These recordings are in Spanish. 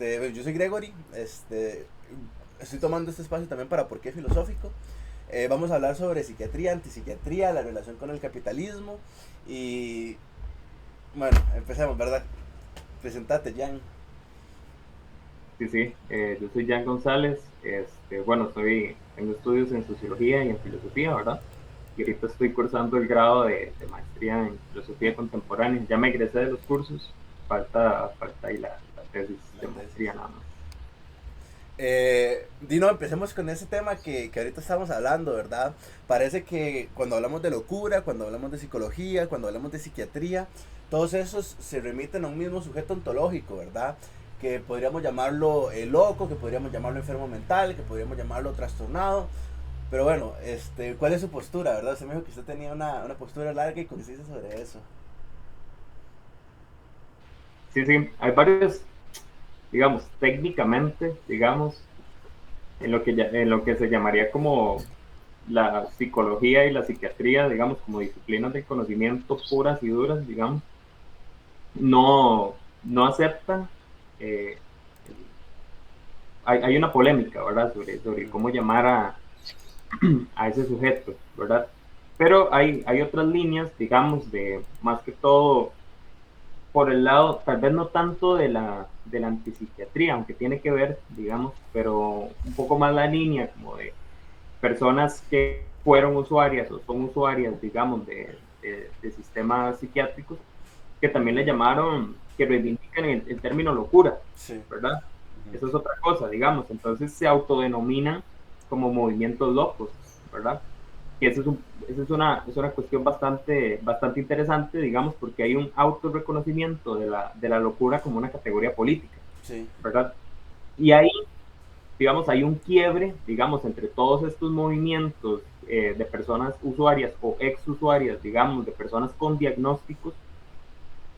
Yo soy Gregory, estoy tomando este espacio también para Por qué Filosófico. Vamos a hablar sobre psiquiatría, antipsiquiatría, la relación con el capitalismo y bueno, empecemos, ¿verdad? Presentate, Jan. Sí, sí, yo soy Jan González, bueno, tengo estudios en sociología y en filosofía, ¿verdad? Y ahorita estoy cursando el grado de maestría en filosofía contemporánea. Ya me egresé de los cursos, falta ahí la tesis La de tesis. maestría nada más. Dino, empecemos con ese tema que ahorita estamos hablando, ¿verdad? Parece que cuando hablamos de locura, cuando hablamos de psicología, cuando hablamos de psiquiatría, todos esos se remiten a un mismo sujeto ontológico, ¿verdad? Que podríamos llamarlo loco, que podríamos llamarlo enfermo mental, que podríamos llamarlo trastornado. Pero bueno, ¿cuál es su postura, verdad? Usted me dijo que usted tenía una postura larga y concisa sobre eso. Sí, sí, hay varios, digamos, técnicamente, digamos, en lo que se llamaría como la psicología y la psiquiatría, digamos, como disciplinas de conocimiento puras y duras, digamos, no aceptan. eh, el- hay una polémica, ¿verdad?, sobre Ujú. cómo llamar a ese sujeto, ¿verdad? Pero hay otras líneas, digamos, de más que todo por el lado, tal vez no tanto de la antipsiquiatría, aunque tiene que ver, digamos, pero un poco más la línea como de personas que fueron usuarias o son usuarias, digamos, de sistemas psiquiátricos, que también le llamaron, que reivindican el término locura, Sí. ¿verdad? Ujú. Eso es otra cosa, digamos. Entonces se autodenominan como movimientos locos, ¿verdad? Y eso es una cuestión bastante interesante, digamos, porque hay un autorreconocimiento de la locura como una categoría política, Sí. ¿verdad? Y ahí, digamos, hay un quiebre, digamos, entre todos estos movimientos de personas usuarias o ex usuarias, digamos, de personas con diagnósticos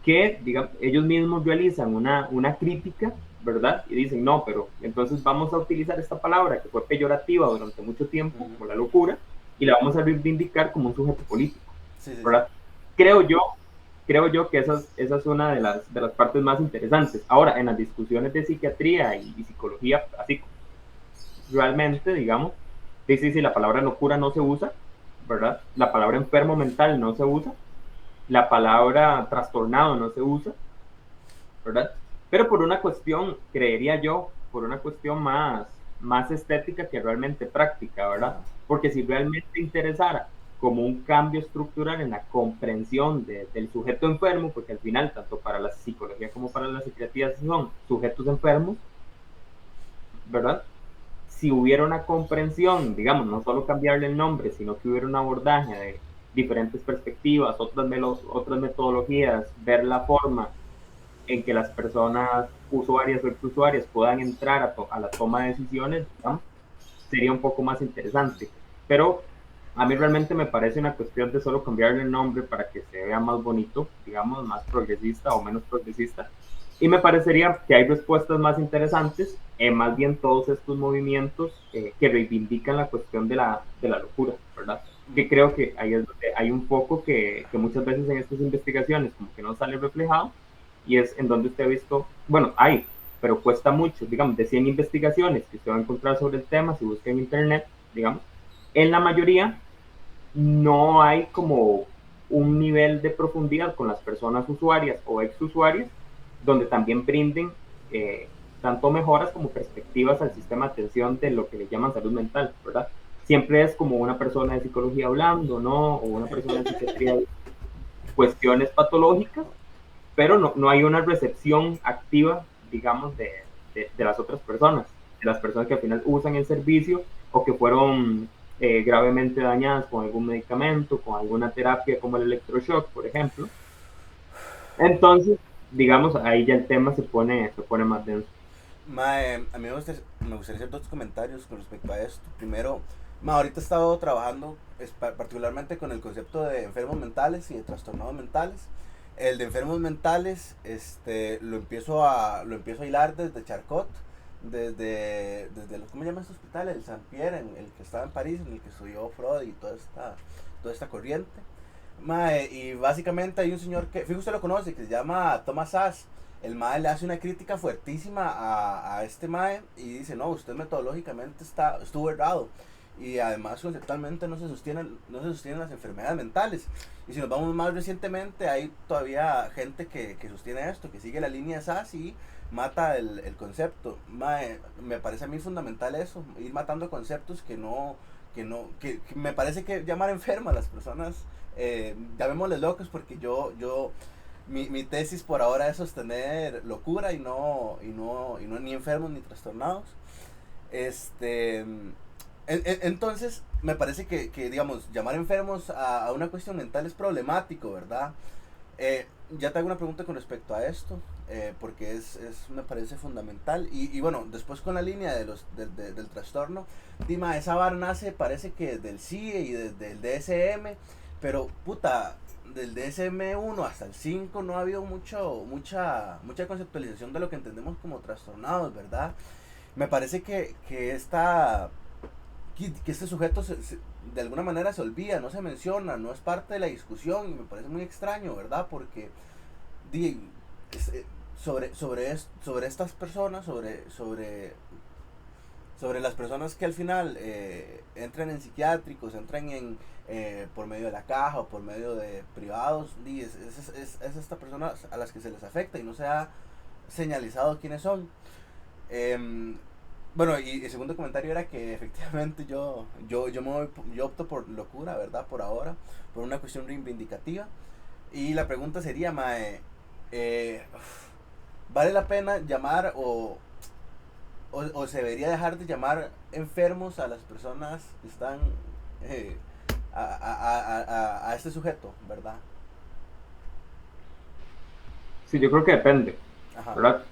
que, digamos, ellos mismos realizan una crítica, ¿verdad? Y dicen, no, pero entonces vamos a utilizar esta palabra que fue peyorativa durante mucho tiempo, Ujú. como la locura, y la vamos a reivindicar como un sujeto político, Sí, sí, sí. ¿verdad? Creo yo, creo yo que esa es una de las partes más interesantes. Ahora, en las discusiones de psiquiatría y psicología, así realmente, digamos, sí, sí, sí, la palabra locura no se usa, ¿verdad? La palabra enfermo mental no se usa, la palabra trastornado no se usa, ¿verdad? Pero por una cuestión, creería yo, por una cuestión más estética que realmente práctica, ¿verdad? Ajá. Porque si realmente interesara como un cambio estructural en la comprensión del sujeto enfermo, porque al final, tanto para la psicología como para la psiquiatría son sujetos enfermos, ¿verdad? Si hubiera una comprensión, digamos, no solo cambiarle el nombre, sino que hubiera un abordaje de diferentes perspectivas, otras metodologías, ver la forma en que las personas usuarias o exusuarias puedan entrar a la toma de decisiones, ¿no? Sería un poco más interesante. Pero a mí realmente me parece una cuestión de solo cambiarle el nombre para que se vea más bonito, digamos, más progresista o menos progresista. Y me parecería que hay respuestas más interesantes, más bien todos estos movimientos que reivindican la cuestión de la locura, ¿verdad? Que creo que ahí es donde hay un foco que muchas veces en estas investigaciones como que no sale reflejado, y es en donde usted ha visto, bueno, hay, pero cuesta mucho, digamos, de 100 investigaciones que usted va a encontrar sobre el tema, si busca en internet, digamos, en la mayoría no hay como un nivel de profundidad con las personas usuarias o ex usuarias, donde también brinden tanto mejoras como perspectivas al sistema de atención de lo que le llaman salud mental, ¿verdad? Siempre es como una persona de psicología hablando, ¿no? O una persona de psiquiatría, cuestiones patológicas, pero no hay una recepción activa, digamos, de las otras personas, de las personas que al final usan el servicio o que fueron gravemente dañadas con algún medicamento, con alguna terapia como el electroshock, por ejemplo. Entonces, digamos, ahí ya el tema se pone más denso. A mí me gustaría hacer dos comentarios con respecto a esto. Primero, ahorita he estado trabajando particularmente con el concepto de enfermos mentales y de trastornados mentales. El de enfermos mentales, lo empiezo a hilar desde Charcot, desde ¿cómo se llama este hospital? El Saint Pierre, en el que estaba en París, en el que estudió Freud y toda esta corriente. Y básicamente hay un señor que, fíjate, usted lo conoce, que se llama Thomas Sass. el mae le hace una crítica fuertísima a este mae y dice, no, usted metodológicamente estuvo errado. Y además conceptualmente no se sostienen las enfermedades mentales. Y si nos vamos más recientemente, hay todavía gente que sostiene esto, que sigue la línea SAS y mata el concepto. Mae, me parece a mí fundamental eso, ir matando conceptos que me parece que llamar enferma a las personas, llamémosles locos, porque mi tesis por ahora es sostener locura y no ni enfermos ni trastornados. Este, entonces, me parece que, digamos, llamar enfermos a una cuestión mental es problemático, ¿verdad? Ya te hago una pregunta con respecto a esto, porque me parece fundamental. Y bueno, después con la línea del trastorno, Dima, esa vara nace, parece que del CIE y del DSM, pero puta, del DSM-1 hasta el 5 no ha habido mucha conceptualización de lo que entendemos como trastornados, ¿verdad? Me parece que este sujeto de alguna manera se olvida, no se menciona, no es parte de la discusión y me parece muy extraño, ¿verdad? Porque di, sobre estas personas, sobre las personas que al final entran en psiquiátricos, entran por medio de la caja o por medio de privados, es esta persona a las que se les afecta y no se ha señalizado quiénes son. Em, bueno, y el segundo comentario era que efectivamente yo opto por locura, ¿verdad? Por ahora, por una cuestión reivindicativa. Y la pregunta sería, mae, eh, ¿vale la pena llamar o se debería dejar de llamar enfermos a las personas que están eh, a este sujeto, ¿verdad? Sí, yo creo que depende, Ajá. ¿verdad?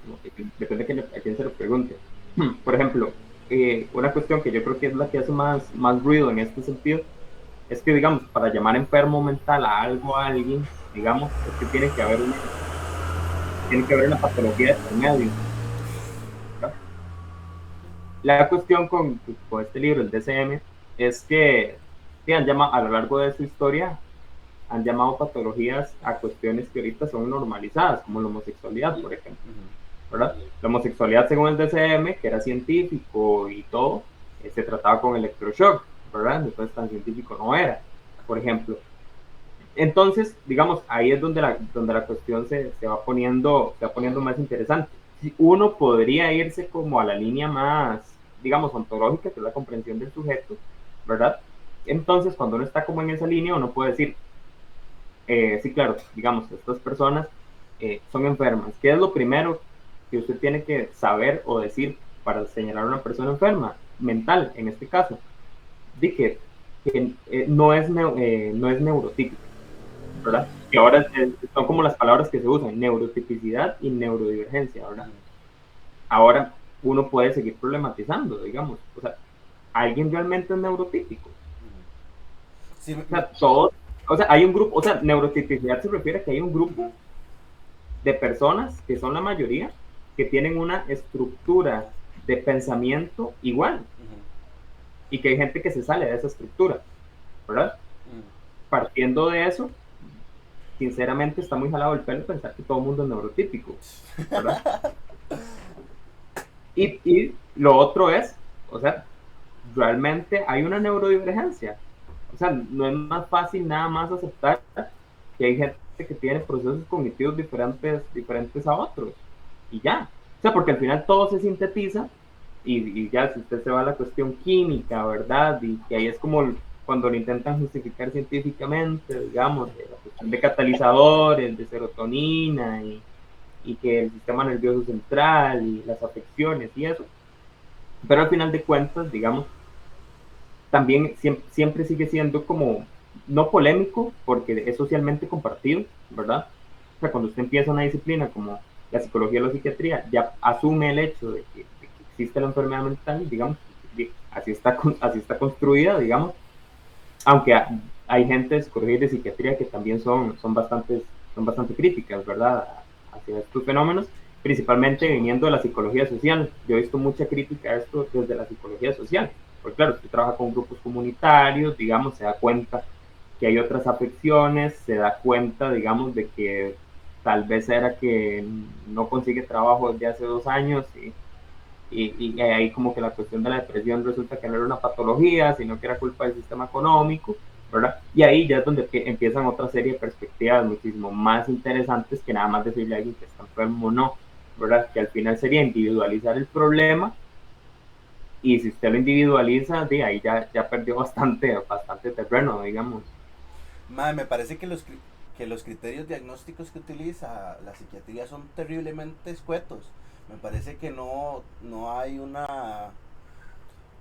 Depende a quién se lo pregunte. Por ejemplo, una cuestión que yo creo que es la que hace más ruido en este sentido es que, digamos, para llamar enfermo mental a algo, a alguien, digamos, es que tiene que haber una patología de por medio, ¿verdad? La cuestión con este libro, el DCM, es que sí, a lo largo de su historia han llamado patologías a cuestiones que ahorita son normalizadas, como la homosexualidad, por ejemplo, Ujú, ¿verdad? La homosexualidad, según el DCM, que era científico y todo, se trataba con electroshock, ¿verdad? Entonces tan científico no era, por ejemplo. Entonces, digamos, ahí es donde la cuestión se va poniendo más interesante. Uno podría irse como a la línea más, digamos, ontológica, que es la comprensión del sujeto, ¿verdad? Entonces, cuando uno está como en esa línea, uno puede decir, sí, claro, digamos, estas personas son enfermas. ¿Qué es lo primero que usted tiene que saber o decir para señalar a una persona enferma? Mental, en este caso. De que no es neurotípica, ¿verdad? Que ahora son como las palabras que se usan, neurotipicidad y neurodivergencia, ¿verdad? ujú, Ahora uno puede seguir problematizando, digamos, o sea, ¿alguien realmente es neurotípico? ujú. Sí, O sea, todos, o sea, hay un grupo, o sea, neurotipicidad se refiere a que hay un grupo de personas, que son la mayoría, que tienen una estructura de pensamiento igual ujú, y que hay gente que se sale de esa estructura, ¿verdad? ujú. Partiendo de eso, sinceramente está muy jalado el pelo pensar que todo el mundo es neurotípico, ¿verdad? Y lo otro es, o sea, realmente hay una neurodivergencia. O sea, no es más fácil nada más aceptar que hay gente que tiene procesos cognitivos diferentes a otros. Y ya. O sea, porque al final todo se sintetiza y ya si usted se va a la cuestión química, ¿verdad? Y que ahí es como cuando lo intentan justificar científicamente, digamos, de la cuestión de catalizadores, de serotonina y que el sistema nervioso central y las afecciones y eso. Pero al final de cuentas, digamos, también siempre sigue siendo como, no polémico, porque es socialmente compartido, ¿verdad? O sea, cuando usted empieza una disciplina como la psicología o la psiquiatría, ya asume el hecho de que existe la enfermedad mental, digamos, así está construida, digamos, aunque hay gente de psicología y de psiquiatría que también son bastante críticas, ¿verdad? Hacia estos fenómenos, principalmente viniendo de la psicología social. Yo he visto mucha crítica a esto desde la psicología social, porque claro, usted trabaja con grupos comunitarios, digamos, se da cuenta que hay otras afecciones, se da cuenta, digamos, de que tal vez era que no consigue trabajo desde hace 2 años y ahí como que la cuestión de la depresión resulta que no era una patología, sino que era culpa del sistema económico, ¿verdad? Y ahí ya es donde empiezan otra serie de perspectivas muchísimo más interesantes que nada más decirle a alguien que está enfermo o no, ¿verdad? Que al final sería individualizar el problema y si usted lo individualiza, de ahí ya perdió bastante terreno, digamos. Mae, me parece que que los criterios diagnósticos que utiliza la psiquiatría son terriblemente escuetos. Me parece que no hay una...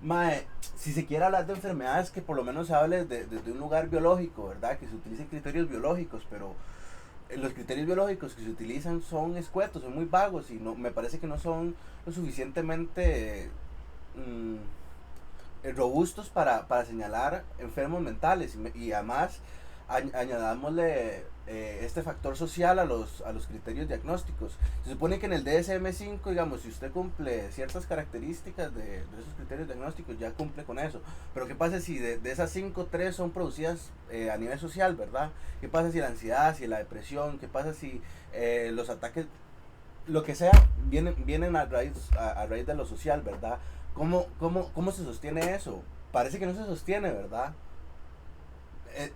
Mae, si se quiere hablar de enfermedades, que por lo menos se hable de un lugar biológico, ¿verdad? Que se utilicen criterios biológicos, pero los criterios biológicos que se utilizan son escuetos, son muy vagos y no, me parece que no son lo suficientemente robustos para señalar enfermos mentales y además añadámosle este factor social a los criterios diagnósticos. Se supone que en el DSM-5, digamos, si usted cumple ciertas características de esos criterios diagnósticos, ya cumple con eso. Pero ¿qué pasa si de esas 5, 3 son producidas a nivel social, ¿verdad? ¿Qué pasa si la ansiedad, si la depresión, qué pasa si los ataques, lo que sea, vienen a raíz de lo social, ¿verdad? ¿Cómo se sostiene eso? Parece que no se sostiene, ¿verdad? Eh,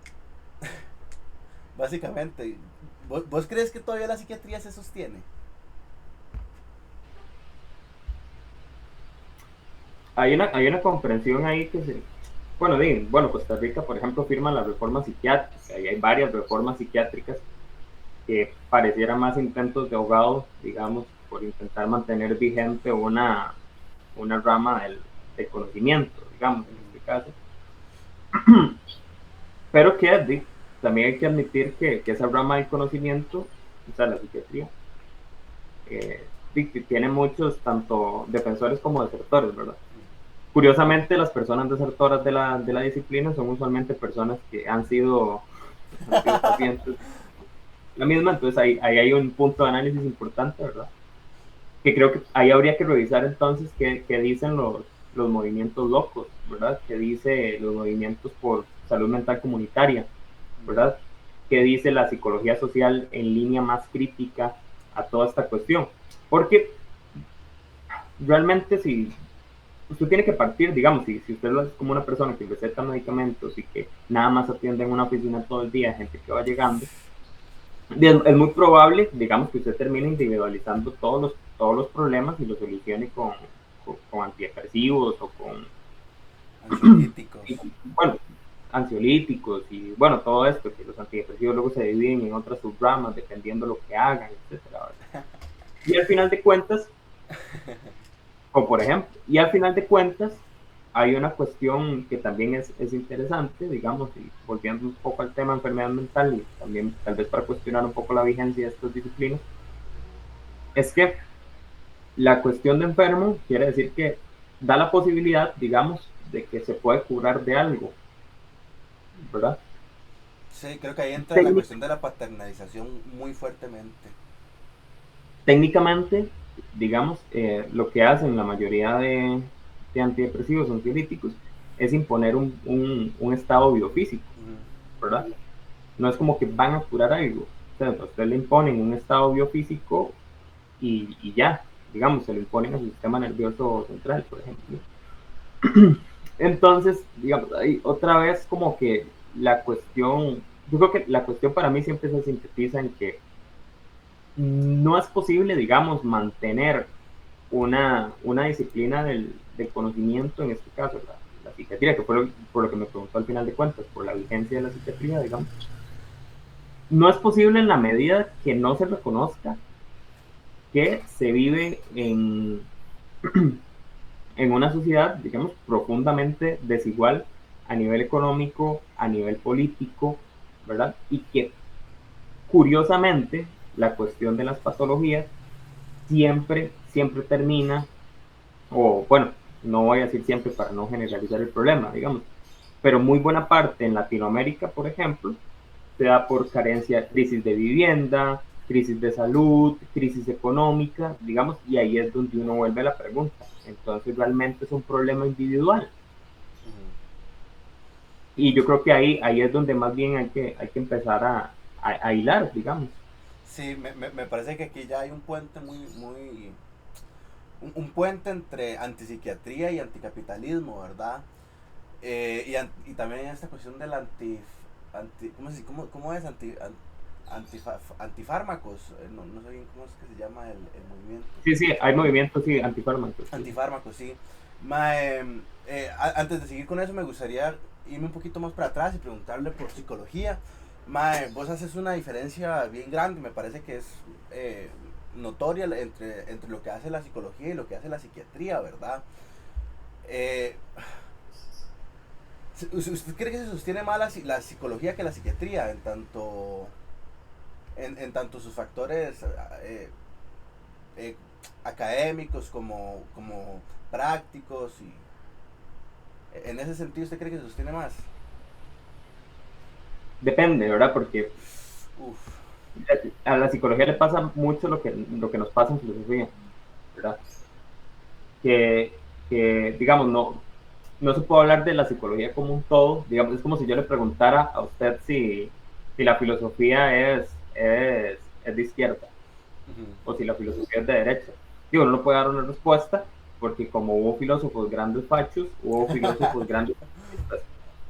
básicamente, ¿vos crees que todavía la psiquiatría se sostiene? Hay una comprensión ahí que se... Bueno, Costa Rica, por ejemplo, firma la reforma psiquiátrica y hay varias reformas psiquiátricas que parecieran más intentos de ahogado, digamos, por intentar mantener vigente una rama del conocimiento, digamos, en este caso. Pero también hay que admitir que esa rama del conocimiento, o sea, la psiquiatría, eh, tiene muchos, tanto defensores como desertores, ¿verdad? Curiosamente, las personas desertoras de la disciplina son usualmente personas que han sido pacientes la misma, entonces ahí hay un punto de análisis importante, ¿verdad? Que creo que ahí habría que revisar entonces qué dicen los movimientos locos, ¿verdad? ¿Qué dice los movimientos por salud mental comunitaria, ¿verdad? ¿Qué dice la psicología social en línea más crítica a toda esta cuestión? Porque realmente si usted tiene que partir, digamos, si usted es como una persona que receta medicamentos y que nada más atiende en una oficina todo el día, gente que va llegando, es muy probable, digamos, que usted termine individualizando todos los problemas y los solucione con antidepresivos o con, Ansiolíticos. bueno, ansiolíticos y, bueno, todo esto, que los antidepresivos luego se dividen en otras subramas dependiendo lo que hagan, etcétera, ¿verdad? Y al final de cuentas, o por ejemplo, y al final de cuentas, hay una cuestión que también es interesante, digamos, y volviendo un poco al tema de enfermedad mental y también tal vez para cuestionar un poco la vigencia de estas disciplinas, es que la cuestión de enfermo quiere decir que da la posibilidad, digamos, de que se puede curar de algo, ¿verdad? Sí, creo que ahí entra la Técnic- cuestión de la paternalización muy fuertemente. técnicamente, digamos, lo que hacen la mayoría de antidepresivos o ansiolíticos es imponer un estado biofísico, Ujú. ¿verdad? No es como que van a curar algo. O sea, a usted le imponen un estado biofísico y ya, digamos, se lo imponen a su sistema nervioso central, por ejemplo. Entonces, digamos, ahí otra vez como que la cuestión, yo creo que la cuestión para mí siempre se sintetiza en que no es posible, digamos, mantener una disciplina del conocimiento, en este caso la psiquiatría, que fue por lo que me preguntó al final de cuentas, por la vigencia de la psiquiatría, digamos, no es posible en la medida que no se reconozca que se vive en una sociedad, digamos, profundamente desigual a nivel económico, a nivel político, ¿verdad? Y que curiosamente la cuestión de las patologías siempre termina, o bueno, no voy a decir siempre para no generalizar el problema, digamos, pero muy buena parte en Latinoamérica, por ejemplo, se da por carencia, crisis de vivienda, crisis de salud, crisis económica, digamos, y ahí es donde uno vuelve a la pregunta. Entonces, realmente es un problema individual. Ujú. Y yo creo que ahí es donde más bien hay que empezar a hilar, digamos. Sí, me parece que aquí ya hay un puente un puente entre antipsiquiatría y anticapitalismo, ¿verdad? Y también esta cuestión del ¿cómo es? Antifármacos, no sé bien cómo es que se llama el movimiento. Sí, sí, hay movimientos, sí, antifármacos, sí. Antifármacos, sí. Antes de seguir con eso, me gustaría irme un poquito más para atrás y preguntarle por psicología. Vos haces una diferencia bien grande, me parece que es notoria entre lo que hace la psicología y lo que hace la psiquiatría, ¿verdad? Eh, ¿Usted cree que se sostiene más la psicología que la psiquiatría en tanto sus factores eh, eh, académicos como prácticos? Y en ese sentido, ¿usted cree que se sostiene más? Depende, ¿verdad? Porque Uf. a la psicología le pasa mucho lo que nos pasa en filosofía, ¿verdad? Que, que digamos, no se puede hablar de la psicología como un todo, digamos, es como si yo le preguntara a usted si la filosofía es de izquierda Ujú. o si la filosofía es de derecha. Digo, no puede dar una respuesta porque como hubo filósofos grandes fachos, hubo filósofos grandes anarquistas,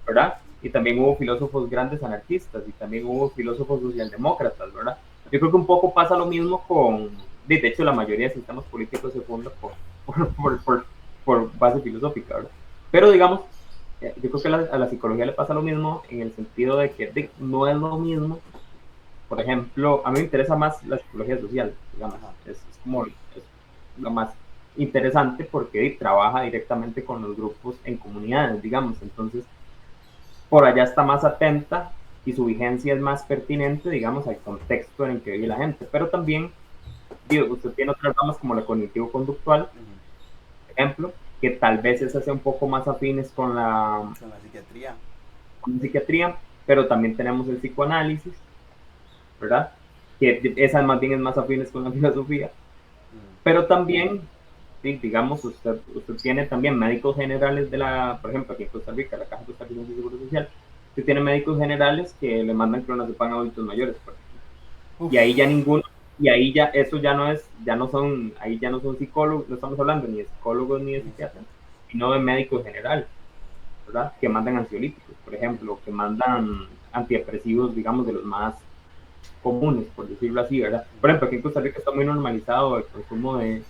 ¿verdad? Y también hubo filósofos grandes anarquistas y también hubo filósofos socialdemócratas, ¿verdad? Yo creo que un poco pasa lo mismo de hecho la mayoría de sistemas políticos se fundan por base filosófica, ¿verdad? Pero digamos, yo creo que a la psicología le pasa lo mismo en el sentido de que no es lo mismo. Por ejemplo, a mí me interesa más la psicología social, digamos, Ajá. es como es lo más interesante porque trabaja directamente con los grupos en comunidades, digamos, entonces por allá está más atenta y su vigencia es más pertinente, digamos, al contexto en el que vive la gente, pero también, digo, usted tiene otras ramas como la cognitivo-conductual, Ujú. por ejemplo, que tal vez esas sean un poco más afines Con la psiquiatría. con la psiquiatría, pero también tenemos el psicoanálisis, ¿verdad? Que esa más bien es más afines con la filosofía, Ujú. pero también, sí, digamos, usted tiene también médicos generales por ejemplo, aquí en Costa Rica, la Caja Costarricense de Seguro Social, usted tiene médicos generales que le mandan clonazepam a adultos mayores, por ejemplo. Y ahí ya Uf. ninguno, y ahí ya eso ya no es, ya no son, ahí ya no son psicólogos, no estamos hablando ni de psicólogos ni de Ni psiquiatras, psiquiatra. sino de médicos generales, ¿verdad? Que mandan ansiolíticos, por ejemplo, que mandan antidepresivos, digamos, de los más comunes, por decirlo así, ¿verdad? Por ejemplo, aquí en Costa Rica está muy normalizado el consumo de,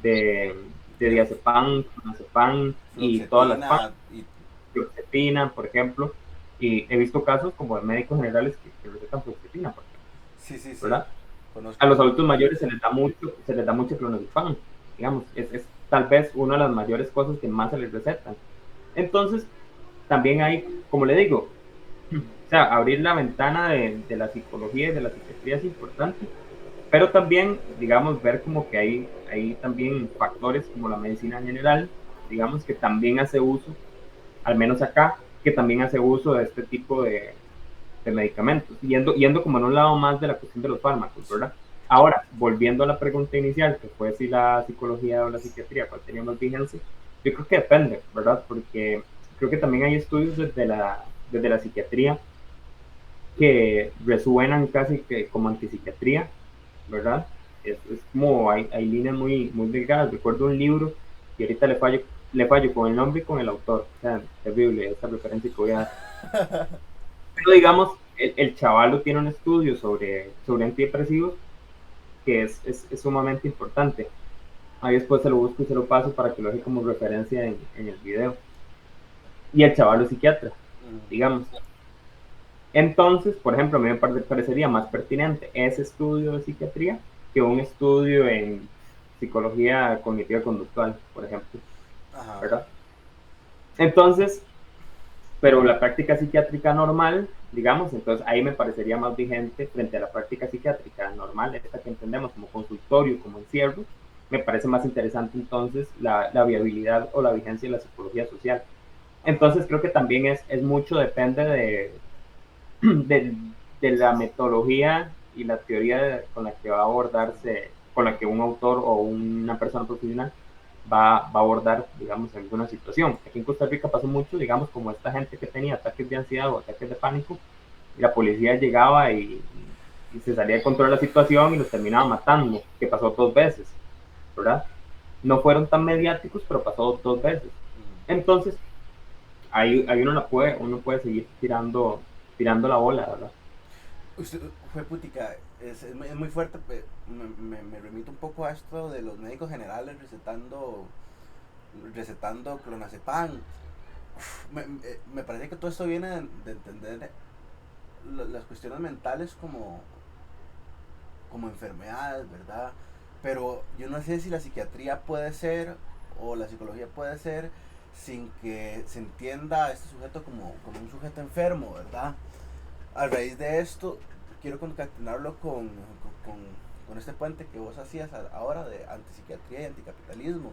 de De diazepam, clonazepam y todas las PAM, fluoxetina y... fluoxetina, por ejemplo, y he visto casos como de médicos generales que recetan fluoxetina, por ejemplo, Sí, sí, sí. ¿verdad? A Conozco los unos adultos cuantos. mayores se les da mucho clonazepam, digamos, es tal vez una de las mayores cosas que más se les recetan. Entonces, también hay, como le digo, o sea, abrir la ventana de la psicología y de la psiquiatría es importante, pero también, digamos, ver como que hay también factores como la medicina general, digamos, que también hace uso, al menos acá, que también hace uso de este tipo de medicamentos, yendo como en un lado más de la cuestión de los fármacos, ¿verdad? Ahora, volviendo a la pregunta inicial, que fue si la psicología o la psiquiatría, cuál tenía más vigencia, yo creo que depende, ¿verdad? Porque creo que también hay estudios desde la psiquiatría que resuenan casi que como antipsiquiatría, ¿verdad? Es como hay líneas muy delgadas. Recuerdo un libro y ahorita le fallo con el nombre y con el autor. O sea, terrible esta referencia que voy a dar. Pero digamos, el chavalo tiene un estudio sobre antidepresivos que es sumamente importante. Ahí después se lo busco y se lo paso para que lo deje como referencia en el video. Y el chavalo es psiquiatra, Ujú. digamos. Entonces, por ejemplo, a mí me parecería más pertinente ese estudio de psiquiatría que un estudio en psicología cognitiva conductual, por ejemplo, Ajá. ¿verdad? Entonces, pero la práctica psiquiátrica normal, digamos, entonces ahí me parecería más vigente frente a la práctica psiquiátrica normal, esta que entendemos como consultorio, como encierro, me parece más interesante entonces la viabilidad o la vigencia de la psicología social. Ajá. Entonces creo que también es mucho depende de, de la metodología y la teoría con la que va a abordarse, con la que un autor o una persona profesional va a abordar, digamos, alguna situación. Aquí en Costa Rica pasó mucho, digamos, como esta gente que tenía ataques de ansiedad o ataques de pánico, y la policía llegaba y se salía de control la situación y los terminaba matando, que pasó 2 veces, ¿verdad? No fueron tan mediáticos, pero pasó 2 veces. Entonces, ahí uno puede seguir tirando la bola, ¿verdad? Usted fue putica, es muy fuerte. Me remito un poco a esto de los médicos generales recetando clonazepam. Me parece que todo esto viene de entender las cuestiones mentales como enfermedades, ¿verdad? Pero yo no sé si la psiquiatría puede ser, o la psicología puede ser, sin que se entienda a este sujeto como un sujeto enfermo, ¿verdad? A raíz de esto, quiero concatenarlo con este puente que vos hacías ahora de antipsiquiatría y anticapitalismo.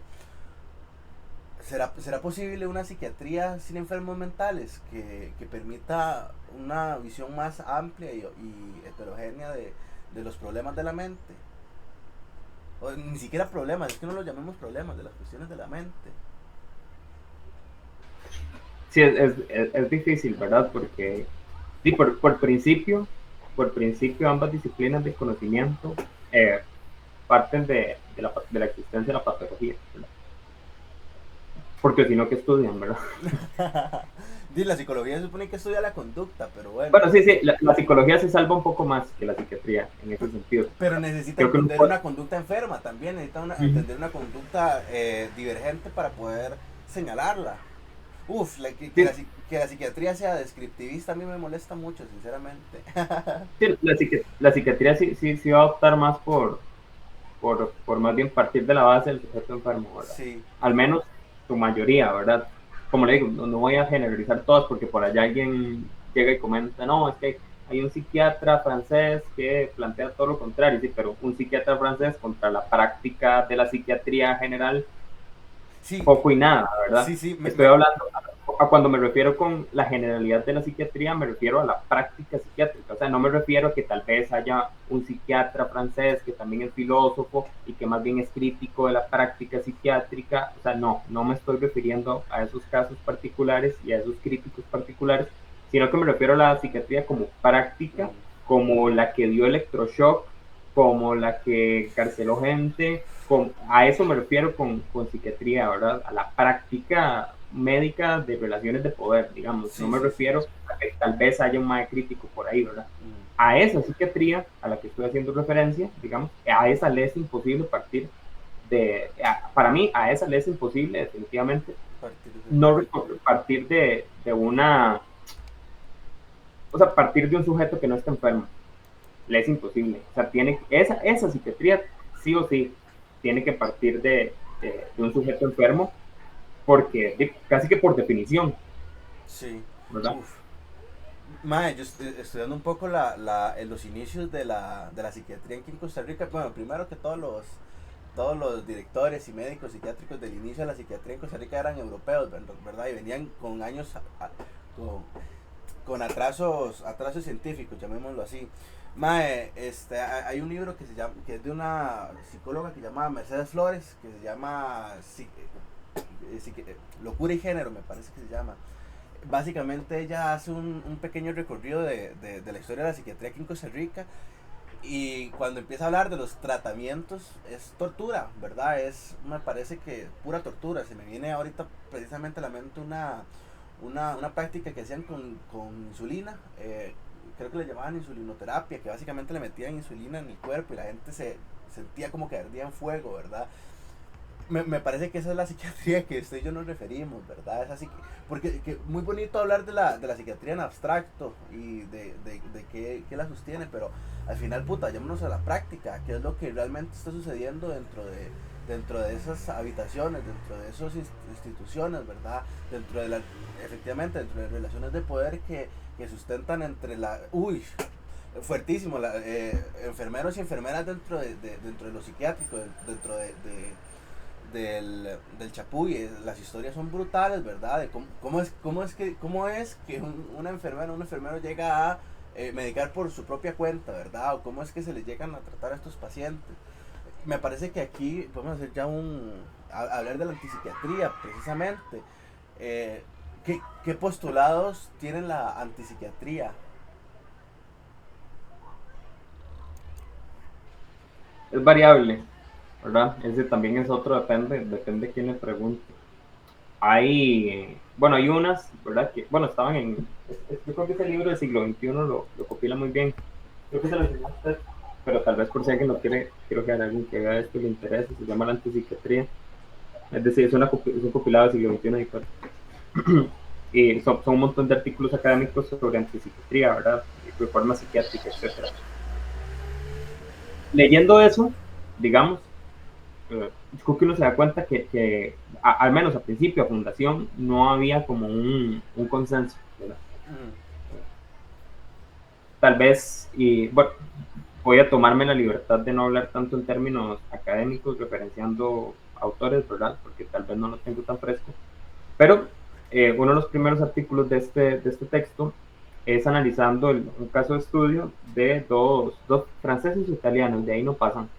¿Será posible una psiquiatría sin enfermos mentales que permita una visión más amplia y heterogénea de los problemas de la mente? O ni siquiera problemas, es que no los llamemos problemas, de las cuestiones de la mente. Sí, es difícil, ¿verdad? Porque sí, por principio ambas disciplinas de conocimiento eh, parten de la existencia de la patología, ¿verdad? Porque si no, ¿qué estudian, verdad? La psicología se supone que estudia la conducta, pero bueno. Bueno, sí, sí, la psicología se salva un poco más que la psiquiatría en ese sentido, Pero ¿verdad? necesita Creo que uno entender puede... una conducta enferma también, necesita Ujú. entender una conducta divergente para poder señalarla. Uf, Sí, que la psiquiatría sea descriptivista a mí me molesta mucho, sinceramente. sí, la psiquiatría sí, sí, sí va a optar más por más bien partir de la base del sujeto enfermo, ¿verdad? Sí, Al menos su mayoría, ¿verdad? Como le digo, no voy a generalizar todas porque por allá alguien llega y comenta, no, es que hay un psiquiatra francés que plantea todo lo contrario, sí, pero un psiquiatra francés contra la práctica de la psiquiatría general, sí, poco y nada, ¿verdad? sí, sí, Estoy hablando, cuando me refiero con la generalidad de la psiquiatría, me refiero a la práctica psiquiátrica. O sea, no me refiero a que tal vez haya un psiquiatra francés que también es filósofo y que más bien es crítico de la práctica psiquiátrica. O sea, no me estoy refiriendo a esos casos particulares y a esos críticos particulares, sino que me refiero a la psiquiatría como práctica, como la que dio electroshock, como la que encarceló gente, a eso me refiero con psiquiatría, ¿verdad? A la práctica médica de relaciones de poder, digamos. No sí, me sí, sí. refiero a que tal vez haya un mae crítico por ahí, ¿verdad? A esa psiquiatría a la que estoy haciendo referencia, digamos, a esa le es imposible partir para mí, a esa le es imposible definitivamente Partir de... no partir de una, o sea, partir de un sujeto que no está enfermo le es imposible. O sea, esa psiquiatría sí o sí tiene que partir de un sujeto enfermo porque casi que por definición, Sí, ¿verdad? uf. Mae, yo estudiando un poco en los inicios de la psiquiatría aquí en Costa Rica. Bueno, primero que todos los directores y médicos psiquiátricos del inicio de la psiquiatría en Costa Rica eran europeos, ¿verdad? Y venían con años, con, con atrasos científicos, llamémoslo así. Mae, hay un libro que es de una psicóloga que se llama Mercedes Flores, que se llama Locura y Género, me parece que se llama. Básicamente ella hace un pequeño recorrido de la historia de la psiquiatría aquí en Costa Rica, y cuando empieza a hablar de los tratamientos es tortura, ¿verdad? Me parece que pura tortura. Se me viene ahorita precisamente a la mente una práctica que hacían con insulina. Creo que le llamaban insulinoterapia, que básicamente le metían insulina en el cuerpo y la gente se sentía como que ardía en fuego, ¿verdad? Me parece que esa es la psiquiatría que usted y yo nos referimos, ¿verdad? Es así porque muy bonito hablar de la psiquiatría en abstracto y de qué la sostiene, pero al final, puta, vayámonos a la práctica, qué es lo que realmente está sucediendo dentro de esas habitaciones, dentro de esas instituciones, ¿verdad? Efectivamente, dentro de relaciones de poder que sustentan entre fuertísimo, enfermeros y enfermeras dentro de lo psiquiátrico, dentro del Chapuy. Las historias son brutales, ¿verdad? De cómo es que una enfermera, un enfermero llega a medicar por su propia cuenta, ¿verdad? O cómo es que se les llegan a tratar a estos pacientes. Me parece que aquí podemos hacer ya hablar de la antipsiquiatría, precisamente. Eh, ¿Qué postulados tiene la antipsiquiatría? es variable, ¿verdad? Ese también es otro, depende de quién le pregunte. Hay unas, ¿verdad? Que, bueno, estaban yo creo que ese libro del siglo XXI lo copila muy bien. Creo que se lo enseñó a usted, pero tal vez por si alguien lo quiero que alguien que vea esto le interese, se llama La Antipsiquiatría. Es decir, es un compilado del siglo XXI y son un montón de artículos académicos sobre antipsiquiatría, ¿verdad? Reforma psiquiátrica, etcétera. Leyendo eso, digamos, creo que uno se da cuenta al menos a principio, a fundación, no había como un consenso, ¿verdad? Tal vez, y bueno, voy a tomarme la libertad de no hablar tanto en términos académicos, referenciando autores, ¿verdad? Porque tal vez no lo tengo tan fresco. Pero uno de los primeros artículos de este texto es analizando un caso de estudio de dos franceses y italianos, de ahí no pasan,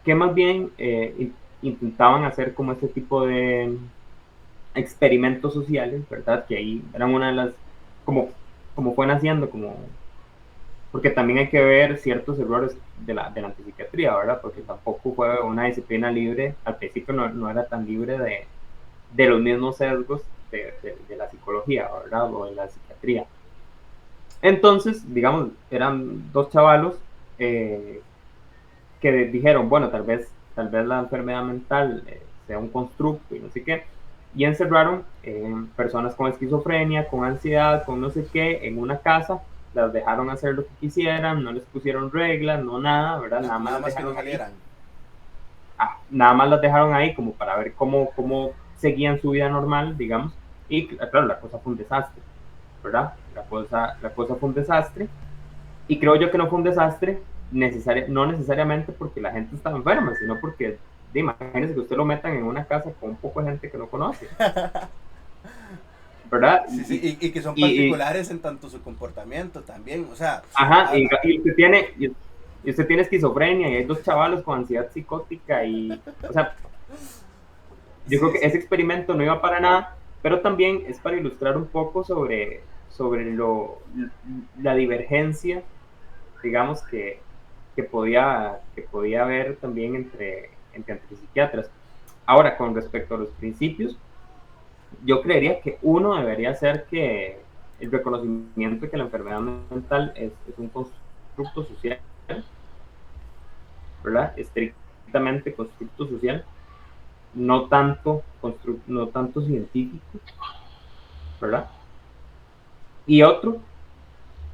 que más bien intentaban hacer como este tipo de experimentos sociales, ¿verdad? Que ahí eran una de las, como fue naciendo, porque también hay que ver ciertos errores de la antipsiquiatría, ¿verdad? Porque tampoco fue una disciplina libre, al principio no era tan libre de los mismos sesgos de la psicología, ¿verdad? O de la psiquiatría. Entonces, digamos, eran dos chavalos eh, que dijeron, bueno, tal vez la enfermedad mental sea un constructo y no sé qué, y encerraron personas con esquizofrenia, con ansiedad, con no sé qué, en una casa, las dejaron hacer lo que quisieran, no les pusieron reglas, no nada, ¿verdad? Nada más Nada las más que no dejaron ahí. salieran. Nada más las dejaron ahí como para ver cómo seguían su vida normal, digamos, y claro, la cosa fue un desastre, ¿verdad? La cosa fue un desastre, y creo yo que no fue un desastre no necesariamente porque la gente estaba enferma, sino porque, imagínense que usted lo metan en una casa con un poco de gente que no conoce, ¿verdad? Sí, sí, y que son Y, particulares en tanto su comportamiento también, o sea, ajá, a- a- y usted tiene esquizofrenia y hay dos chavalos con ansiedad psicótica o sea, yo creo sí, que sí. ese experimento no iba para nada, pero también es para ilustrar un poco sobre la divergencia, digamos, que podía haber también entre psiquiatras. Ahora, con respecto a los principios, yo creería que uno debería ser que el reconocimiento de que la enfermedad mental es un constructo social, ¿verdad? Estrictamente constructo social, no tanto científico, ¿verdad? Y otro,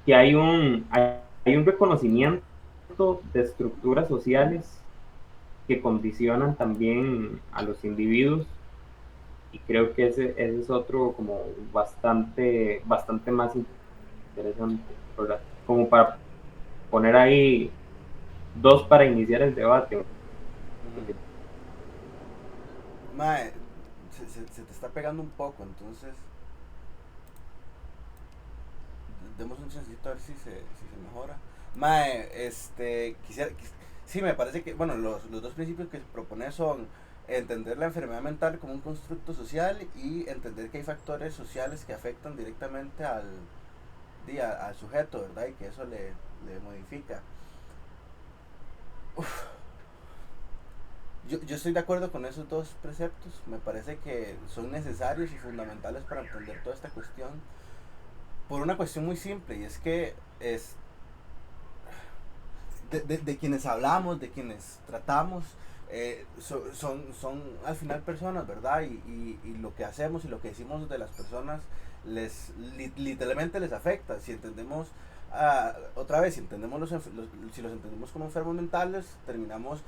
que hay un reconocimiento de estructuras sociales que condicionan también a los individuos, y creo que ese es otro como bastante más interesante, ¿verdad? Como para poner ahí dos para iniciar el debate. Ujú. Mae, se te está pegando un poco, entonces demos un chancito a ver si se mejora. Mae, sí, me parece que, bueno, los dos principios que propone son entender la enfermedad mental como un constructo social y entender que hay factores sociales que afectan directamente al sujeto, ¿verdad? Y que eso le modifica. Yo estoy de acuerdo con esos dos preceptos, me parece que son necesarios y fundamentales para entender toda esta cuestión, por una cuestión muy simple, y es que es de quienes hablamos, de quienes tratamos, son al final personas, ¿verdad? Y lo que hacemos y lo que decimos de las personas literalmente les afecta. Si entendemos, otra vez, si los entendemos como enfermos mentales, terminamos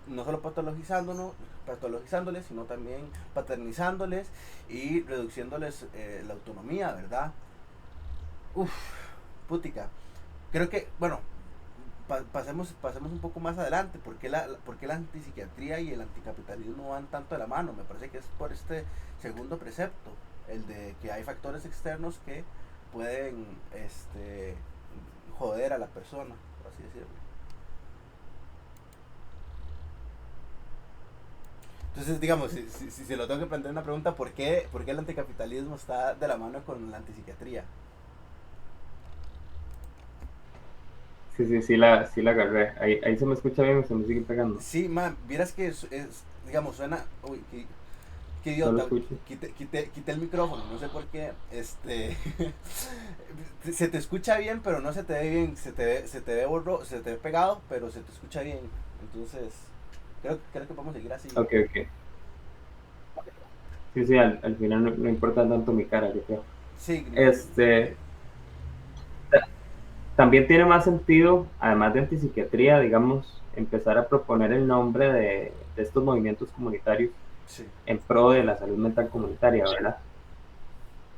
no solo patologizándoles, sino también paternizándoles y reduciéndoles la autonomía, ¿verdad? Uf, putica. Creo que, bueno, pasemos un poco más adelante. ¿Por qué la antipsiquiatría y el anticapitalismo van tanto de la mano? Me parece que es por este segundo precepto, el de que hay factores externos que pueden joder a la persona, por así decirlo. Entonces, digamos, si se lo tengo que plantear una pregunta, ¿por qué el anticapitalismo está de la mano con la antipsiquiatría? Sí, sí la agarré. Ahí se me escucha bien o se me sigue pegando. Sí, man, vieras que digamos, suena, uy, qué No lo idiota, escucho. quité el micrófono, no sé por qué, se te escucha bien, pero no se te ve bien, se te ve pegado, pero se te escucha bien, entonces, creo que podemos seguir así. Ok, ok. Sí, sí, al final no importa tanto mi cara, yo creo. Sí, no, Este, También tiene más sentido, además de antipsiquiatría, digamos, empezar a proponer el nombre de estos movimientos comunitarios sí, en pro de la salud mental comunitaria, ¿verdad?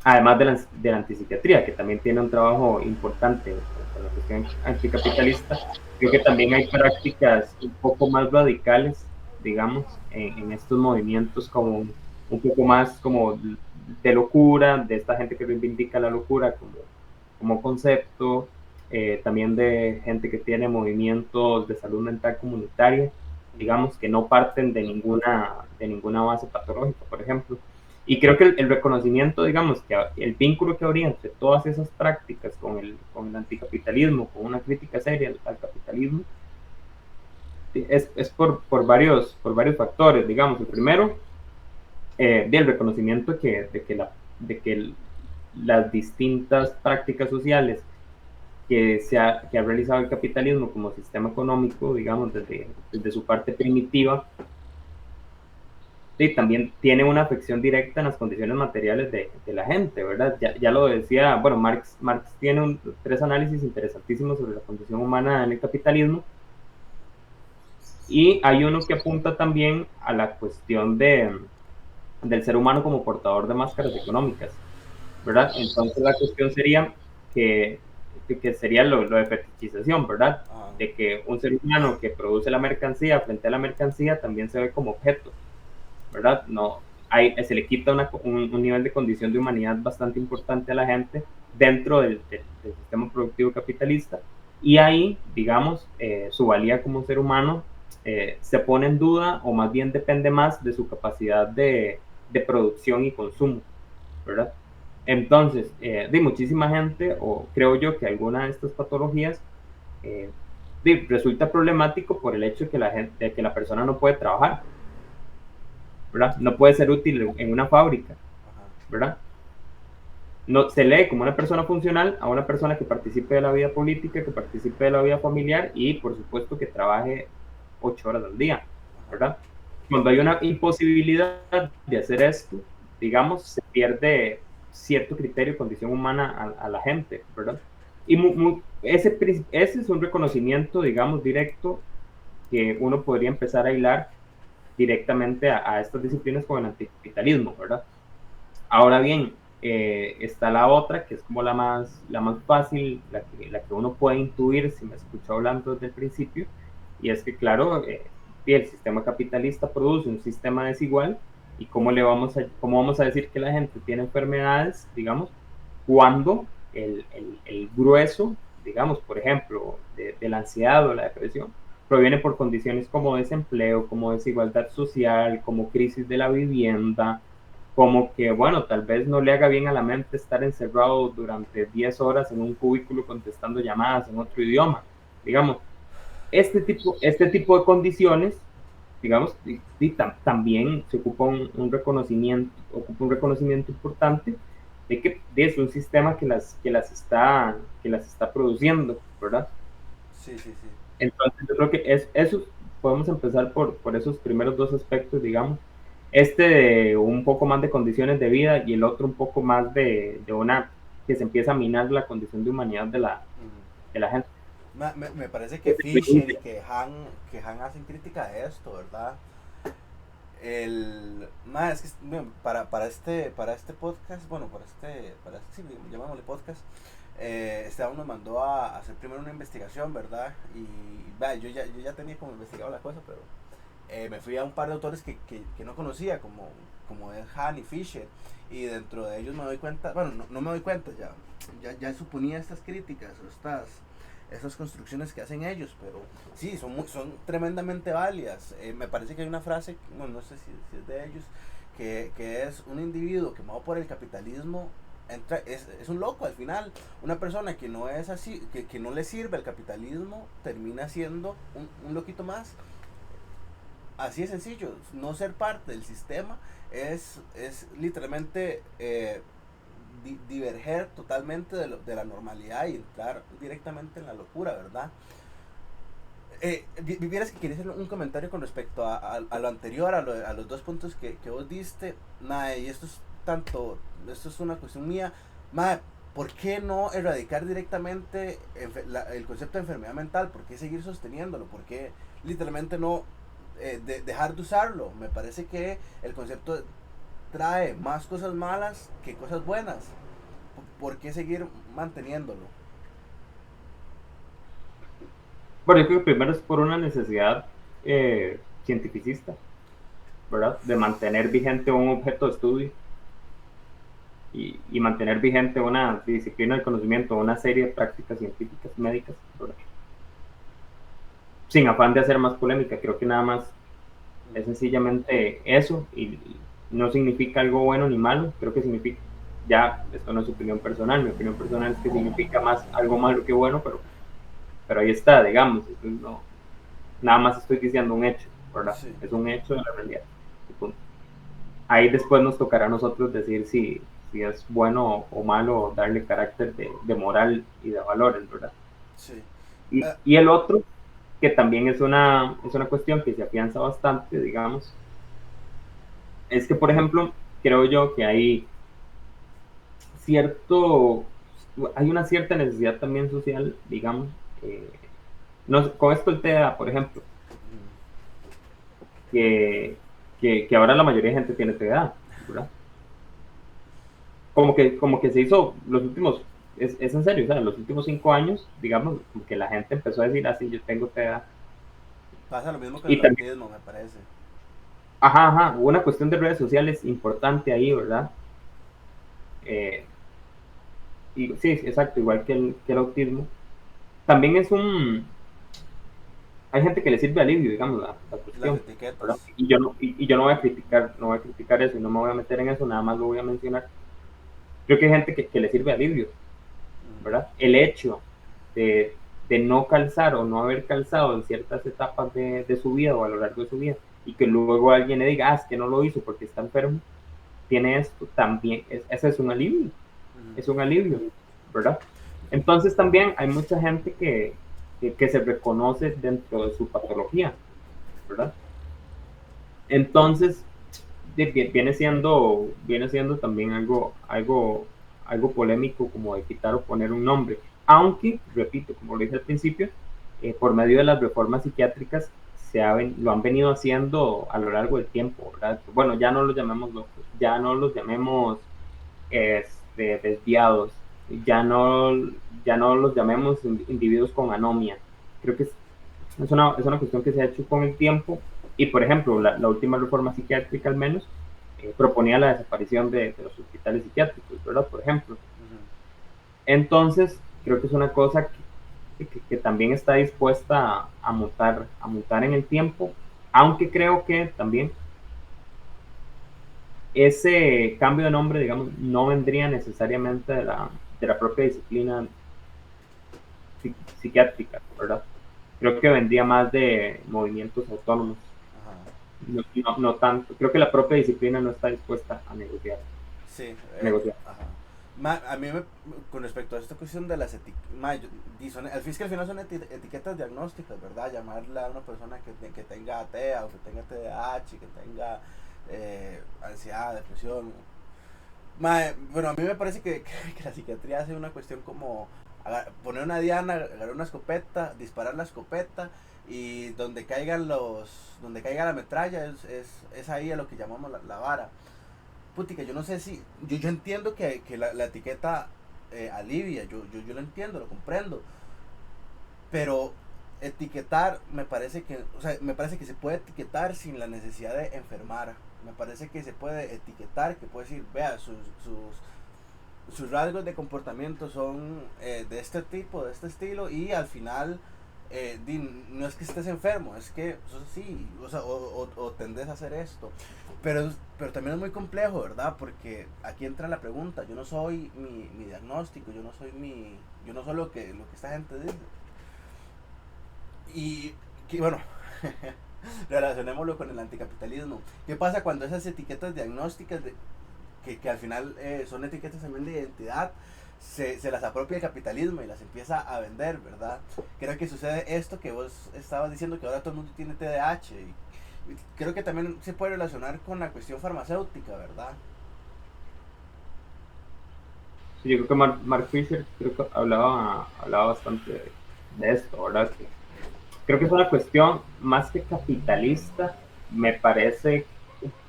Además de la antipsiquiatría, que también tiene un trabajo importante con la cuestión anticapitalista, creo que también hay prácticas un poco más radicales, digamos, en estos movimientos como un poco más como de locura, de esta gente que reivindica la locura como concepto, también de gente que tiene movimientos de salud mental comunitaria, digamos, que no parten de ninguna base patológica, por ejemplo. Y creo que el reconocimiento, digamos, que el vínculo que habría entre todas esas prácticas con el anticapitalismo, con una crítica seria al capitalismo, es por varios factores, digamos. El primero, del reconocimiento de que las distintas prácticas sociales que ha realizado el capitalismo como sistema económico, digamos, desde su parte primitiva, y también tiene una afección directa en las condiciones materiales de la gente, ¿verdad? Ya lo decía, bueno, Marx tiene tres análisis interesantísimos sobre la condición humana en el capitalismo, y hay uno que apunta también a la cuestión del ser humano como portador de máscaras económicas, ¿verdad? Entonces la cuestión sería que, que sería lo de fetichización, ¿verdad? ajá, De que un ser humano que produce la mercancía frente a la mercancía también se ve como objeto, ¿verdad? No, se le quita un nivel de condición de humanidad bastante importante a la gente dentro del sistema productivo capitalista, y ahí, digamos, su valía como ser humano se pone en duda, o más bien depende más de su capacidad de producción y consumo, ¿verdad? Entonces, de muchísima gente, o creo yo que alguna de estas patologías eh, resulta problemático por el hecho de que la persona no puede trabajar, ¿verdad? No puede ser útil en una fábrica, ajá, ¿verdad? No, se lee como una persona funcional a una persona que participe de la vida política, que participe de la vida familiar y, por supuesto, que trabaje 8 horas al día, ajá, ¿verdad? Cuando hay una imposibilidad de hacer esto, digamos, se pierde cierto criterio y condición humana a la gente, ¿verdad? Y ese es un reconocimiento, digamos, directo que uno podría empezar a hilar directamente a estas disciplinas con el anticapitalismo, ¿verdad? Ahora bien, está la otra, que es como la más fácil, la que uno puede intuir si me escucha hablando desde el principio, y es que, claro, el sistema capitalista produce un sistema desigual, y cómo vamos a decir que la gente tiene enfermedades, digamos, cuando el grueso, digamos, por ejemplo, de la ansiedad o la depresión, proviene por condiciones como desempleo, como desigualdad social, como crisis de la vivienda, como que, bueno, tal vez no le haga bien a la mente estar encerrado durante 10 horas en un cubículo contestando llamadas en otro idioma. Digamos, este tipo de condiciones, digamos, también se ocupa un reconocimiento importante de que es un sistema que las está produciendo, ¿verdad? sí, sí, sí. Entonces yo creo que eso, podemos empezar por esos primeros dos aspectos, digamos. De un poco más de condiciones de vida, y el otro un poco más de una que se empieza a minar la condición de humanidad Ujú. de la gente. Me parece que Fisher y que Han hacen crítica de esto, ¿verdad? Es que bueno, para este podcast, bueno, sí, llamámosle podcast, Esteban nos mandó a hacer primero una investigación, ¿verdad? Y yo ya tenía como investigado la cosa, pero me fui a un par de autores que no conocía, como es Han y Fisher, y dentro de ellos me doy cuenta, bueno, no me doy cuenta, ya suponía estas críticas o esas construcciones que hacen ellos, pero sí, son tremendamente válidas. Me parece que hay una frase, bueno, no sé si es de ellos, que es un individuo quemado por el capitalismo, es un loco al final. Una persona que no es así, que no le sirve el capitalismo, termina siendo un loquito más. Así de sencillo, no ser parte del sistema es literalmente diverger totalmente de la normalidad y entrar directamente en la locura, ¿verdad? Vieras que quería hacer un comentario con respecto a lo anterior, a los dos puntos que vos diste. Nada, y esto es una cuestión mía. Madre, ¿por qué no erradicar directamente el concepto de enfermedad mental? ¿Por qué seguir sosteniéndolo? ¿Por qué literalmente no dejar de usarlo? Me parece que el concepto trae más cosas malas que cosas buenas. ¿Por qué seguir manteniéndolo? Bueno, yo creo que primero es por una necesidad cientificista, ¿verdad? De mantener vigente un objeto de estudio y mantener vigente una disciplina de conocimiento, una serie de prácticas científicas médicas, ¿verdad? Sin afán de hacer más polémica, creo que nada más es sencillamente eso y no significa algo bueno ni malo, creo que significa, ya, esto no es opinión personal, mi opinión personal es que significa más algo malo que bueno, pero ahí está, digamos, no, nada más estoy diciendo un hecho, ¿verdad? Sí. Es un hecho de la realidad. Ahí después nos tocará a nosotros decir si es bueno o malo darle carácter de moral y de valores, ¿verdad? Sí. Uh, Y el otro, que también es una cuestión que se afianza bastante, digamos, es que, por ejemplo, creo yo que cierto, hay una cierta necesidad también social, digamos, no, con esto el TDA, por ejemplo, que, que ahora la mayoría de gente tiene TDA, ¿verdad? Como que se hizo los últimos, es en serio, o sea, los últimos 5 años, digamos, como que la gente empezó a decir, así, yo tengo TDA. Pasa lo mismo con Y el también, autismo, me parece. hubo una cuestión de redes sociales importante ahí, ¿verdad? Eh, y sí, exacto, igual que el autismo. También hay gente que le sirve alivio, digamos, la Las cuestión, ¿verdad? etiquetas. Y yo no voy a criticar, no voy a criticar eso y no me voy a meter en eso, nada más lo voy a mencionar. Creo que hay gente que le sirve alivio, ¿verdad? El hecho de, de no calzar o no haber calzado en ciertas etapas de su vida o a lo largo de su vida y que luego alguien le diga, es que no lo hizo porque está enfermo, tiene esto, también, ese es un alivio, ¿verdad? Entonces también hay mucha gente que se reconoce dentro de su patología, ¿verdad? Entonces, viene siendo también algo polémico como de quitar o poner un nombre. Aunque, repito, como lo dije al principio, por medio de las reformas psiquiátricas lo han venido haciendo a lo largo del tiempo, ¿verdad? Bueno, ya no los llamemos locos, ya no los llamemos desviados, ya no los llamemos individuos con anomia. Creo que es una cuestión que se ha hecho con el tiempo y, por ejemplo, la última reforma psiquiátrica al menos proponía la desaparición de los hospitales psiquiátricos, ¿verdad? Por ejemplo. Entonces, creo que es una cosa que también está dispuesta a mutar en el tiempo, aunque creo que también ese cambio de nombre, digamos, no vendría necesariamente de la propia disciplina psiquiátrica, ¿verdad? Creo que vendría más de movimientos autónomos. No tanto. Creo que la propia disciplina no está dispuesta a negociar. Sí, negociar. ajá. A mí con respecto a esta cuestión de las etiquetas, al fin que al final son etiquetas diagnósticas, ¿verdad? Llamarle a una persona que tenga TEA o que tenga TDAH, que tenga ansiedad, depresión. Bueno, a mí me parece que la psiquiatría hace una cuestión como poner una diana, agarrar una escopeta, disparar la escopeta y donde caiga la metralla es ahí a lo que llamamos la vara. Putica, yo no sé si, yo entiendo que la etiqueta alivia, yo lo entiendo, lo comprendo, pero etiquetar me parece que se puede etiquetar sin la necesidad de enfermar. Me parece que se puede etiquetar, que puede decir, vea, sus rasgos de comportamiento son de este tipo, de este estilo, y al final no es que estés enfermo, es que sí, o sea, o tendés a hacer esto. Pero también es muy complejo, ¿verdad? Porque aquí entra la pregunta, yo no soy mi diagnóstico, yo no soy lo que esta gente dice. Y que, bueno, relacionémoslo con el anticapitalismo. ¿Qué pasa cuando esas etiquetas diagnósticas que al final son etiquetas también de identidad, se las apropia el capitalismo y las empieza a vender, ¿verdad? Creo que sucede esto que vos estabas diciendo, que ahora todo el mundo tiene TDAH. Y creo que también se puede relacionar con la cuestión farmacéutica, ¿verdad? Sí, yo creo que Mark Fisher creo que hablaba bastante de esto, ¿verdad? Creo que es una cuestión más que capitalista, me parece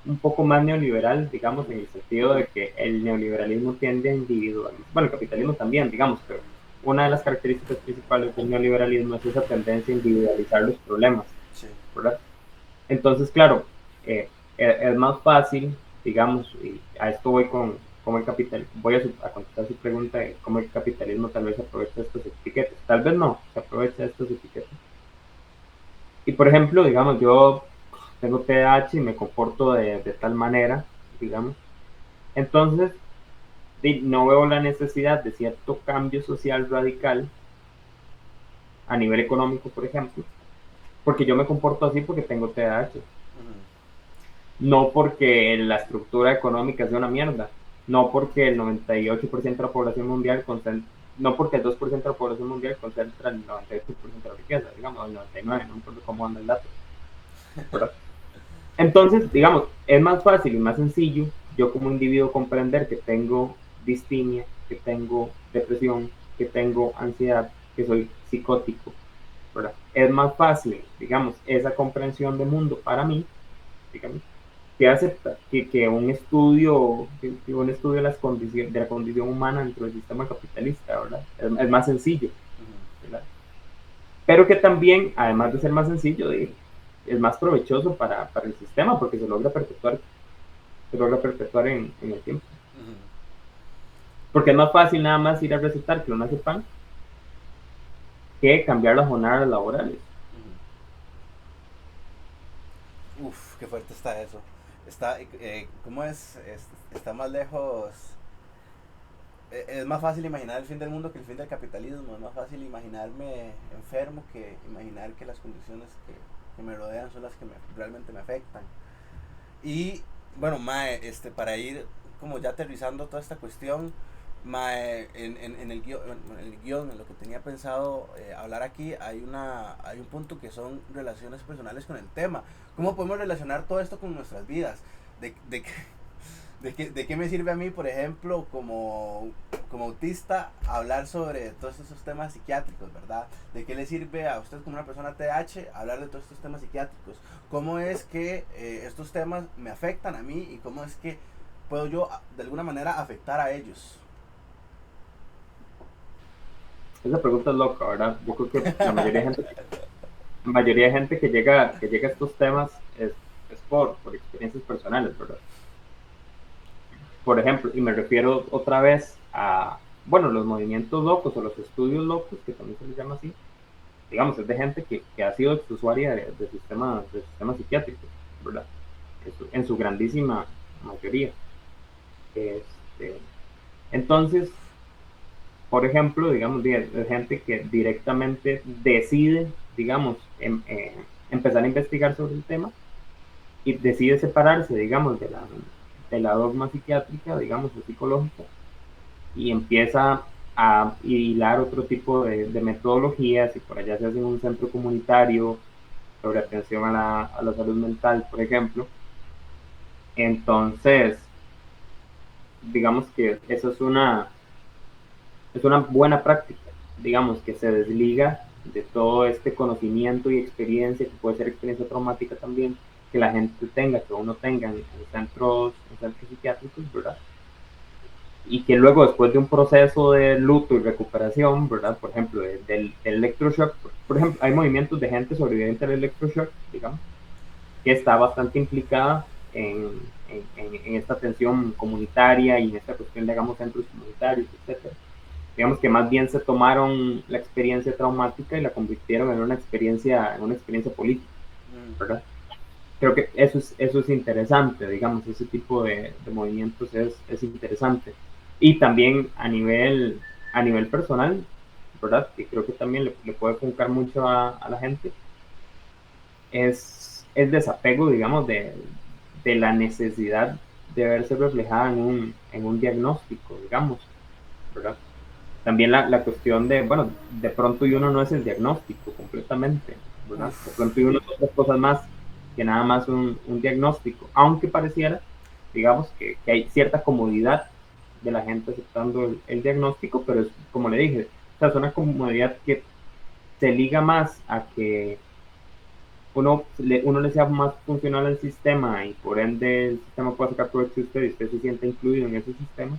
un poco más neoliberal, digamos, en el sentido de que el neoliberalismo tiende a individualizar, bueno, el capitalismo también, digamos, pero una de las características principales del neoliberalismo es esa tendencia a individualizar los problemas, Sí. ¿verdad? Entonces, claro, es más fácil, digamos, y a esto voy con cómo el capital, a contestar su pregunta de cómo el capitalismo tal vez aprovecha estos etiquetas, tal vez no, se aprovecha estos etiquetas. Y por ejemplo, digamos, yo tengo TDAH y me comporto de tal manera, digamos. Entonces, no veo la necesidad de cierto cambio social radical a nivel económico, por ejemplo, porque yo me comporto así porque tengo TDAH. Ujú. No porque la estructura económica sea una mierda, no porque el 98% de la población mundial concentra, no porque el 2% de la población mundial concentra el 98% de la riqueza, digamos, el 99%, no importa cómo anda el dato, ¿verdad? Entonces, digamos, es más fácil y más sencillo yo como individuo comprender que tengo distimia, que tengo depresión, que tengo ansiedad, que soy psicótico, ¿verdad? Es más fácil, digamos, esa comprensión de mundo para mí, digamos, que acepta que un estudio de, de la condición humana dentro del sistema capitalista, ¿verdad? Es más sencillo, Ujú. ¿verdad? Pero que también, además de ser más sencillo, es más provechoso para el sistema porque se logra perpetuar en el tiempo. Ujú. Porque es más fácil nada más ir a recetar clonazepam que cambiar las jornadas laborales. Ujú. Uf, qué fuerte está eso. Está, ¿cómo está más lejos? Es más fácil imaginar el fin del mundo que el fin del capitalismo. Es más fácil imaginarme enfermo que imaginar que las condiciones que me rodean son las que realmente me afectan. Y bueno, Mae, para ir como ya aterrizando toda esta cuestión, Mae, en el guión, en lo que tenía pensado hablar aquí, hay un punto que son relaciones personales con el tema. ¿Cómo podemos relacionar todo esto con nuestras vidas? De de qué me sirve a mí, por ejemplo, como autista, hablar sobre todos estos temas psiquiátricos, ¿verdad? ¿De qué le sirve a usted como una persona TH hablar de todos estos temas psiquiátricos? ¿Cómo es que estos temas me afectan a mí y cómo es que puedo yo de alguna manera afectar a ellos? Esa pregunta es loca, ¿verdad? Yo creo que la mayoría de gente que llega a estos temas es por experiencias personales, ¿verdad? Por ejemplo, y me refiero otra vez a, bueno, los movimientos locos o los estudios locos, que también se les llama así, digamos, es de gente que ha sido usuaria de sistemas psiquiátricos, ¿verdad? En su grandísima mayoría. Este, entonces, por ejemplo, digamos, de gente que directamente decide, digamos, empezar a investigar sobre el tema y decide separarse, digamos, de la dogma psiquiátrica, digamos, o psicológica, y empieza a hilar otro tipo de metodologías y por allá se hace un centro comunitario sobre atención a la salud mental, por ejemplo. Entonces, digamos que eso es una buena práctica, digamos que se desliga de todo este conocimiento y experiencia, que puede ser experiencia traumática también, que la gente tenga, que uno tenga en centros psiquiátricos, ¿verdad? Y que luego después de un proceso de luto y recuperación, ¿verdad? Por ejemplo, del electroshock, por ejemplo, hay movimientos de gente sobreviviente al electroshock, digamos, que está bastante implicada en esta atención comunitaria y en esta cuestión, digamos, centros comunitarios, etcétera. digamos que más bien se tomaron la experiencia traumática y la convirtieron en una experiencia política, ¿verdad? Creo que eso es interesante, digamos, ese tipo de movimientos es interesante. Y también a nivel personal, ¿verdad? Y creo que también le puede funcar mucho a la gente, es el desapego, digamos, de la necesidad de verse reflejada en un diagnóstico, digamos, ¿verdad? También la cuestión de, bueno, de pronto y uno no es el diagnóstico completamente, ¿verdad? De pronto y uno es otras cosas más que nada más un diagnóstico, aunque pareciera, digamos, que hay cierta comodidad de la gente aceptando el diagnóstico, pero es como le dije, o sea, es una comodidad que se liga más a que uno le sea más funcional al sistema y por ende el sistema pueda sacar provecho de usted y usted se sienta incluido en ese sistema,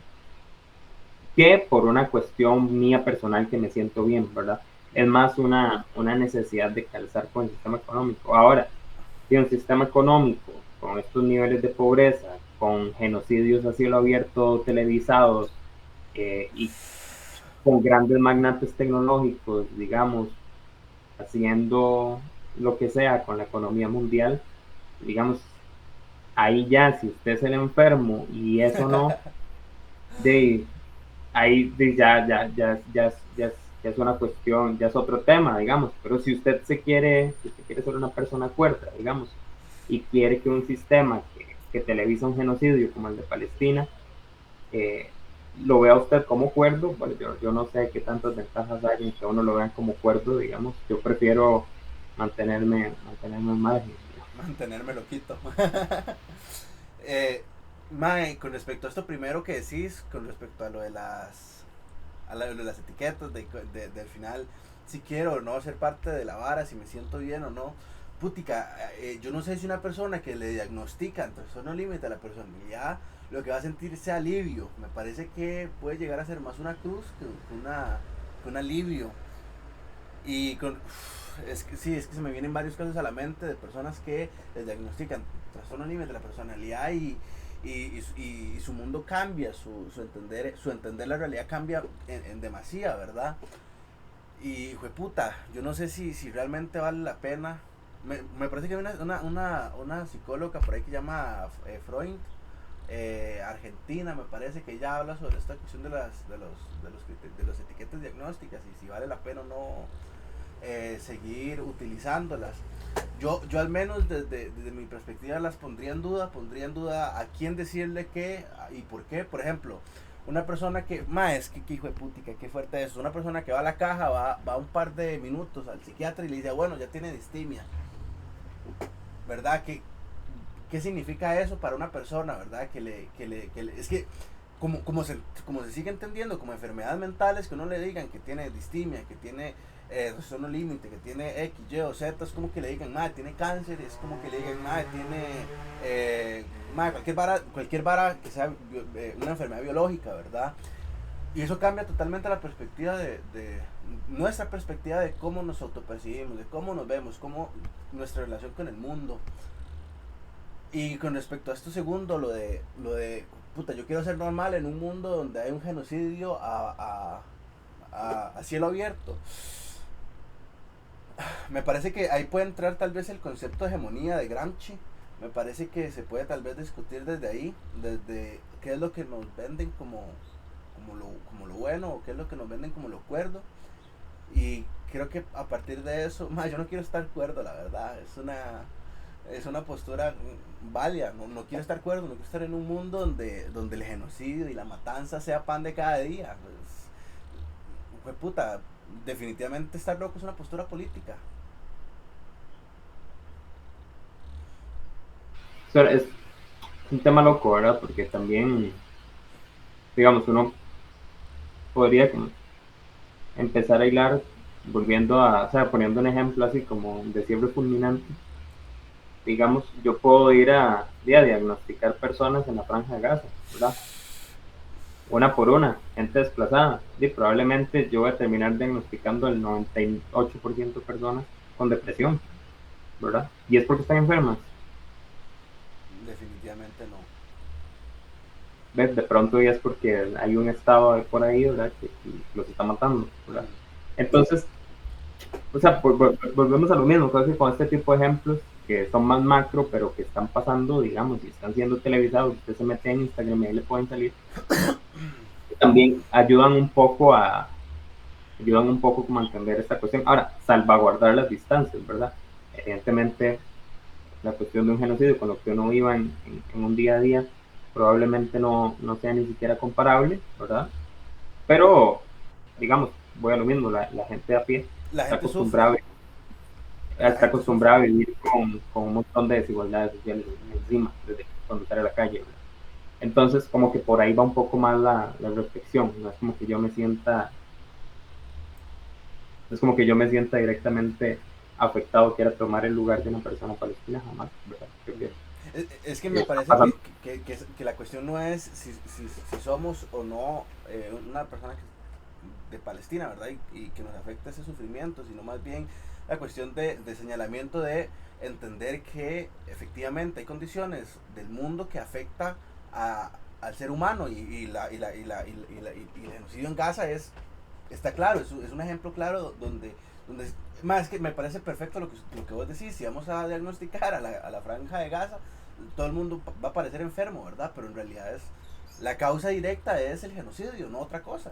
que por una cuestión mía personal que me siento bien, ¿verdad? Es más una necesidad de calzar con el sistema económico. Ahora, si un sistema económico con estos niveles de pobreza, con genocidios a cielo abierto televisados y con grandes magnates tecnológicos, digamos, haciendo lo que sea con la economía mundial, digamos, ahí ya, si usted es el enfermo y eso no, de ahí ya es una cuestión, ya es otro tema, digamos, pero si usted quiere ser una persona cuerda, digamos, y quiere que un sistema que televisa un genocidio como el de Palestina, eh, lo vea usted como cuerdo, bueno, yo no sé qué tantas ventajas hay en que uno lo vea como cuerdo, digamos, yo prefiero mantenerme al margen. Mantenerme loquito. Mae, con respecto a esto primero que decís, con respecto a lo de de las etiquetas, del final, si quiero o no ser parte de la vara, si me siento bien o no. Putica, yo no sé si una persona que le diagnostican trastorno límite a la personalidad, lo que va a sentir sea alivio. Me parece que puede llegar a ser más una cruz que un alivio. Y es que sí, es que se me vienen varios casos a la mente de personas que les diagnostican trastorno límite de la personalidad y su mundo cambia, su entender la realidad cambia en demasía, ¿verdad? Y, puta, yo no sé si realmente vale la pena. Me parece que hay una psicóloga por ahí que llama Freud, Argentina, me parece que ella habla sobre esta cuestión de los etiquetas diagnósticas y si vale la pena o no seguir utilizándolas. Yo al menos desde mi perspectiva las pondría en duda a quién decirle qué y por qué. Por ejemplo, una persona que, es que hijo de putica, qué fuerte es. Una persona que va a la caja, va un par de minutos al psiquiatra y le dice, bueno, ya tiene distimia. ¿Verdad? ¿Qué significa eso para una persona, verdad? Es que como se sigue entendiendo como enfermedades mentales, que uno le digan que tiene distimia, que tiene trastorno límite, que tiene X, Y o Z, es como que le digan, madre, tiene cáncer, es como que le digan, madre, tiene cualquier vara que sea una enfermedad biológica, ¿verdad? Y eso cambia totalmente la perspectiva de nuestra perspectiva de cómo nos autopercibimos, de cómo nos vemos, cómo nuestra relación con el mundo. Y con respecto a esto segundo, puta, yo quiero ser normal en un mundo donde hay un genocidio a cielo abierto. Me parece que ahí puede entrar tal vez el concepto de hegemonía de Gramsci. Me parece que se puede tal vez discutir desde ahí, desde qué es lo que nos venden como lo bueno o qué es lo que nos venden como lo cuerdo. Y creo que a partir de eso, yo no quiero estar cuerdo, la verdad. Es una postura válida. No quiero estar cuerdo, no quiero estar en un mundo donde el genocidio y la matanza sea pan de cada día. Pues, puta, definitivamente estar loco es una postura política. O sea, es un tema loco, ¿verdad? Porque también, digamos, uno podría como empezar a hilar, volviendo o sea, poniendo un ejemplo así como de fiebre fulminante, digamos, yo puedo ir a diagnosticar personas en la franja de Gaza, ¿verdad? Una por una, gente desplazada, y probablemente yo voy a terminar diagnosticando el 98% de personas con depresión, ¿verdad? Y es porque están enfermas. Definitivamente no. ¿ves? De pronto ya es porque hay un estado por ahí, ¿verdad? Que los está matando, ¿verdad? Entonces, o sea, volvemos a lo mismo, creo que con este tipo de ejemplos que son más macro, pero que están pasando, digamos, y están siendo televisados, usted se mete en Instagram y ahí le pueden salir, también ayudan un poco como a entender esta cuestión. Ahora, salvaguardar las distancias, ¿verdad? Evidentemente, la cuestión de un genocidio con lo que uno viva en un día a día probablemente no sea ni siquiera comparable, ¿verdad? Pero, digamos, voy a lo mismo, la gente de a pie La está gente acostumbrada, sufre, la gente a sufre. vivir con un montón de desigualdades sociales encima, desde cuando sale a la calle, ¿verdad? Entonces, como que por ahí va un poco más la reflexión, no es como que yo me sienta, es como que yo me sienta directamente afectado, quiera tomar el lugar de una persona palestina, jamás, ¿verdad? Creo que Es que me está parece pasando. que la cuestión no es si somos o no una persona de Palestina, ¿verdad? Y que nos afecta ese sufrimiento, sino más bien la cuestión de señalamiento de entender que efectivamente hay condiciones del mundo que afecta al ser humano y el genocidio en Gaza está claro, es un ejemplo claro donde más es que me parece perfecto lo que vos decís. Si vamos a diagnosticar a la franja de Gaza, todo el mundo va a parecer enfermo, ¿verdad? Pero en realidad la causa directa es el genocidio, no otra cosa.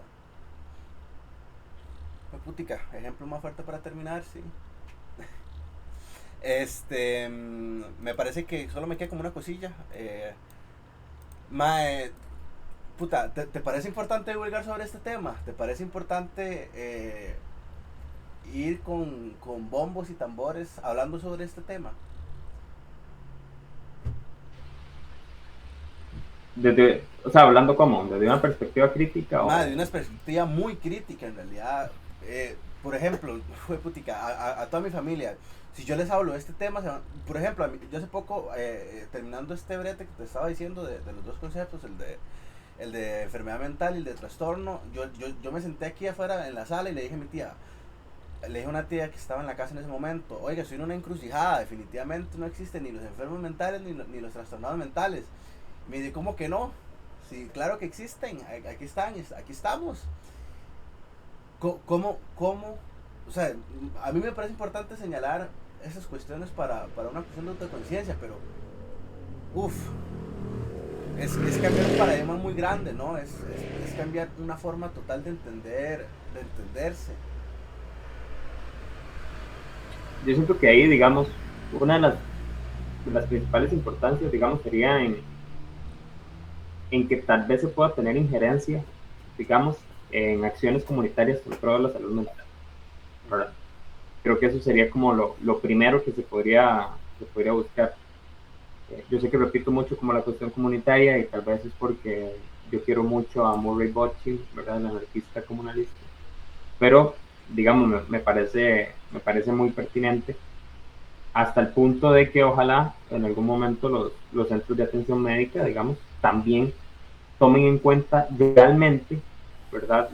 Putica, ejemplo más fuerte para terminar, sí. Me parece que solo me queda como una cosilla. Mae, puta, ¿te parece importante divulgar sobre este tema? ¿Te parece importante ir con bombos y tambores hablando sobre este tema? O sea, hablando como, desde una perspectiva crítica Más o... de una perspectiva muy crítica en realidad. Por ejemplo, fue putica, a toda mi familia, si yo les hablo de este tema, por ejemplo, yo hace poco, terminando este brete que te estaba diciendo de los dos conceptos, el de enfermedad mental y el de trastorno, yo me senté aquí afuera en la sala y le dije a mi tía, le dije a una tía que estaba en la casa en ese momento, oiga, estoy en una encrucijada, definitivamente no existen ni los enfermos mentales ni los trastornados mentales. Me dice, ¿cómo que no? Sí, claro que existen, aquí están, aquí estamos. ¿Cómo? O sea, a mí me parece importante señalar esas cuestiones para una cuestión de autoconciencia, pero, uff, es cambiar un paradigma muy grande, ¿no? Es cambiar una forma total de entenderse. Yo siento que ahí, digamos, una de las principales importancias, digamos, sería en que tal vez se pueda tener injerencia, digamos, en acciones comunitarias en pro de la salud mental, ¿verdad? Creo que eso sería como lo primero que se podría buscar. Yo sé que repito mucho como la cuestión comunitaria y tal vez es porque yo quiero mucho a Murray Bochil, ¿verdad? El anarquista comunalista, pero digamos, me parece muy pertinente hasta el punto de que ojalá en algún momento los centros de atención médica, digamos, también tomen en cuenta realmente, ¿verdad?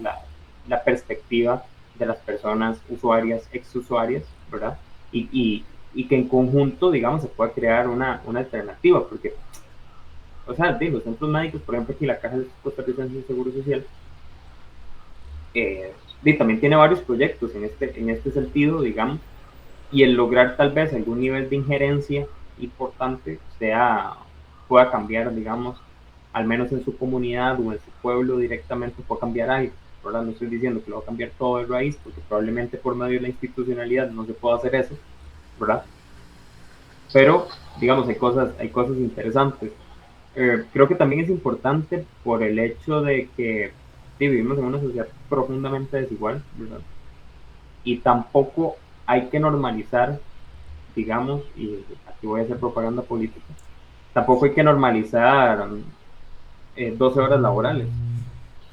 La perspectiva de las personas usuarias, exusuarias, ¿verdad? Y que en conjunto, digamos, se pueda crear una alternativa, porque, o sea, los centros médicos, por ejemplo, aquí la Caja Costarricense de Seguro Social, también tiene varios proyectos en este sentido, digamos, y el lograr tal vez algún nivel de injerencia importante pueda cambiar, digamos, al menos en su comunidad o en su pueblo directamente, pueda cambiar algo. ¿Verdad? No estoy diciendo que lo va a cambiar todo de raíz, porque probablemente por medio de la institucionalidad no se pueda hacer eso, ¿verdad? Pero, digamos, hay cosas interesantes. Creo que también es importante por el hecho de que vivimos en una sociedad profundamente desigual, ¿verdad? Y tampoco hay que normalizar, digamos, y aquí voy a hacer propaganda política, tampoco hay que normalizar 12 horas laborales,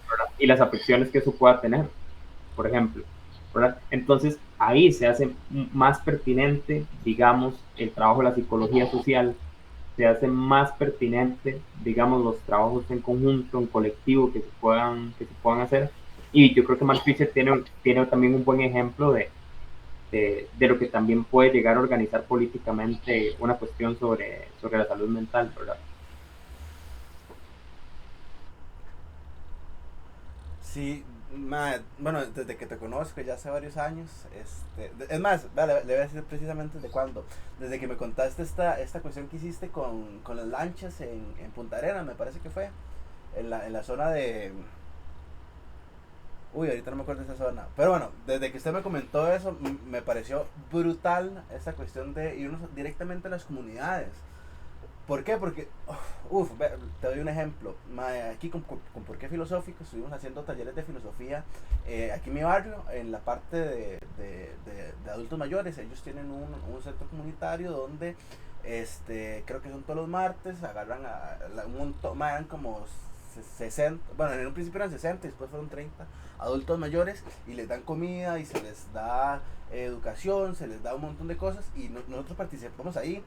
¿verdad? Y las afecciones que eso pueda tener, por ejemplo, ¿verdad? Entonces, ahí se hace más pertinente, digamos, el trabajo de la psicología social, se hace más pertinente, digamos, los trabajos en conjunto, en colectivo que se puedan hacer. Y yo creo que Mark Fisher tiene también un buen ejemplo de lo que también puede llegar a organizar políticamente una cuestión sobre la salud mental, ¿verdad? Sí, bueno, desde que te conozco ya hace varios años, es más, vale, le voy a decir precisamente de cuándo, desde que me contaste esta cuestión que hiciste con las lanchas en Punta Arenas, me parece que fue, en la zona de, uy, ahorita no me acuerdo de esa zona, pero bueno, desde que usted me comentó eso, me pareció brutal esta cuestión de irnos directamente a las comunidades. ¿Por qué? Porque, te doy un ejemplo. Aquí con Por qué Filosófico estuvimos haciendo talleres de filosofía aquí en mi barrio, en la parte de adultos mayores. Ellos tienen un centro comunitario donde creo que son todos los martes, agarran un montón, eran como 60, bueno, en un principio eran 60 y después fueron 30 adultos mayores y les dan comida y se les da educación, se les da un montón de cosas y nosotros participamos ahí.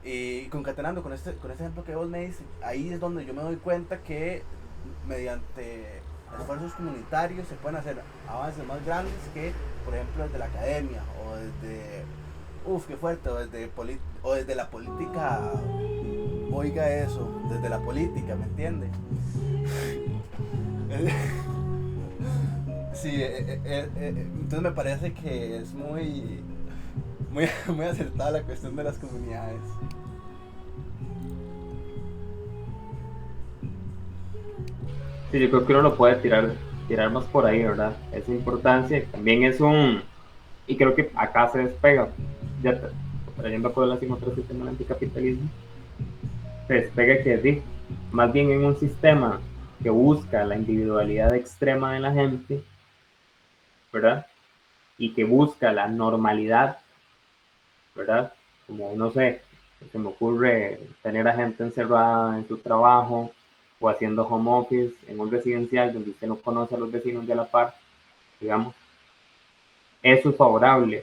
Y concatenando con este ejemplo que vos me dices, ahí es donde yo me doy cuenta que mediante esfuerzos comunitarios se pueden hacer avances más grandes que, por ejemplo, desde la academia o desde, qué fuerte, o desde la política, oiga eso, desde la política, ¿me entiende? Sí, entonces me parece que es muy acertada la cuestión de las comunidades. Sí, yo creo que uno lo puede tirar más por ahí, ¿verdad? Esa importancia también es y creo que acá se despega, ya trayendo a colación otro sistema del anticapitalismo, se despega que sí, más bien en un sistema que busca la individualidad extrema de la gente, ¿verdad? Y que busca la normalidad, ¿verdad? Como, no sé, se me ocurre tener a gente encerrada en su trabajo o haciendo home office en un residencial donde usted no conoce a los vecinos de la par, digamos. Eso es favorable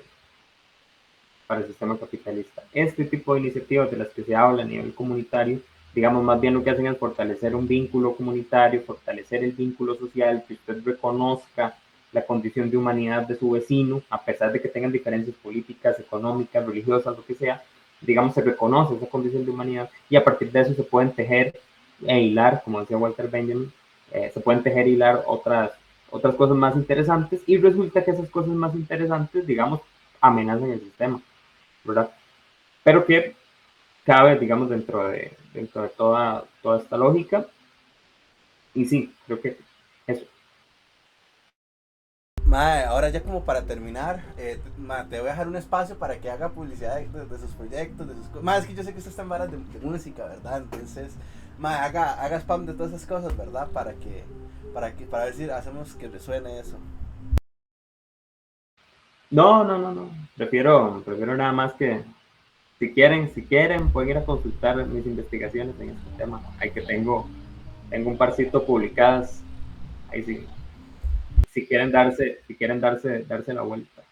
para el sistema capitalista. Este tipo de iniciativas de las que se habla a nivel comunitario, digamos, más bien lo que hacen es fortalecer un vínculo comunitario, fortalecer el vínculo social, que usted reconozca la condición de humanidad de su vecino, a pesar de que tengan diferencias políticas, económicas, religiosas, lo que sea, digamos, se reconoce esa condición de humanidad y a partir de eso se pueden tejer e hilar, como decía Walter Benjamin, se pueden tejer e hilar otras cosas más interesantes y resulta que esas cosas más interesantes, digamos, amenazan el sistema, ¿verdad? Pero que cabe, digamos, dentro de toda esta lógica. Y sí, creo que eso. Ahora ya como para terminar, te voy a dejar un espacio para que haga publicidad de sus proyectos, de sus cosas. Es que yo sé que usted está en varas de música, ¿verdad? Entonces, haga spam de todas esas cosas, ¿verdad? Para ver si hacemos que resuene eso. No, no, no, no. Prefiero nada más que si quieren, pueden ir a consultar mis investigaciones en este tema. Ahí que tengo un parcito publicadas. Ahí sí. Si quieren darse la vuelta.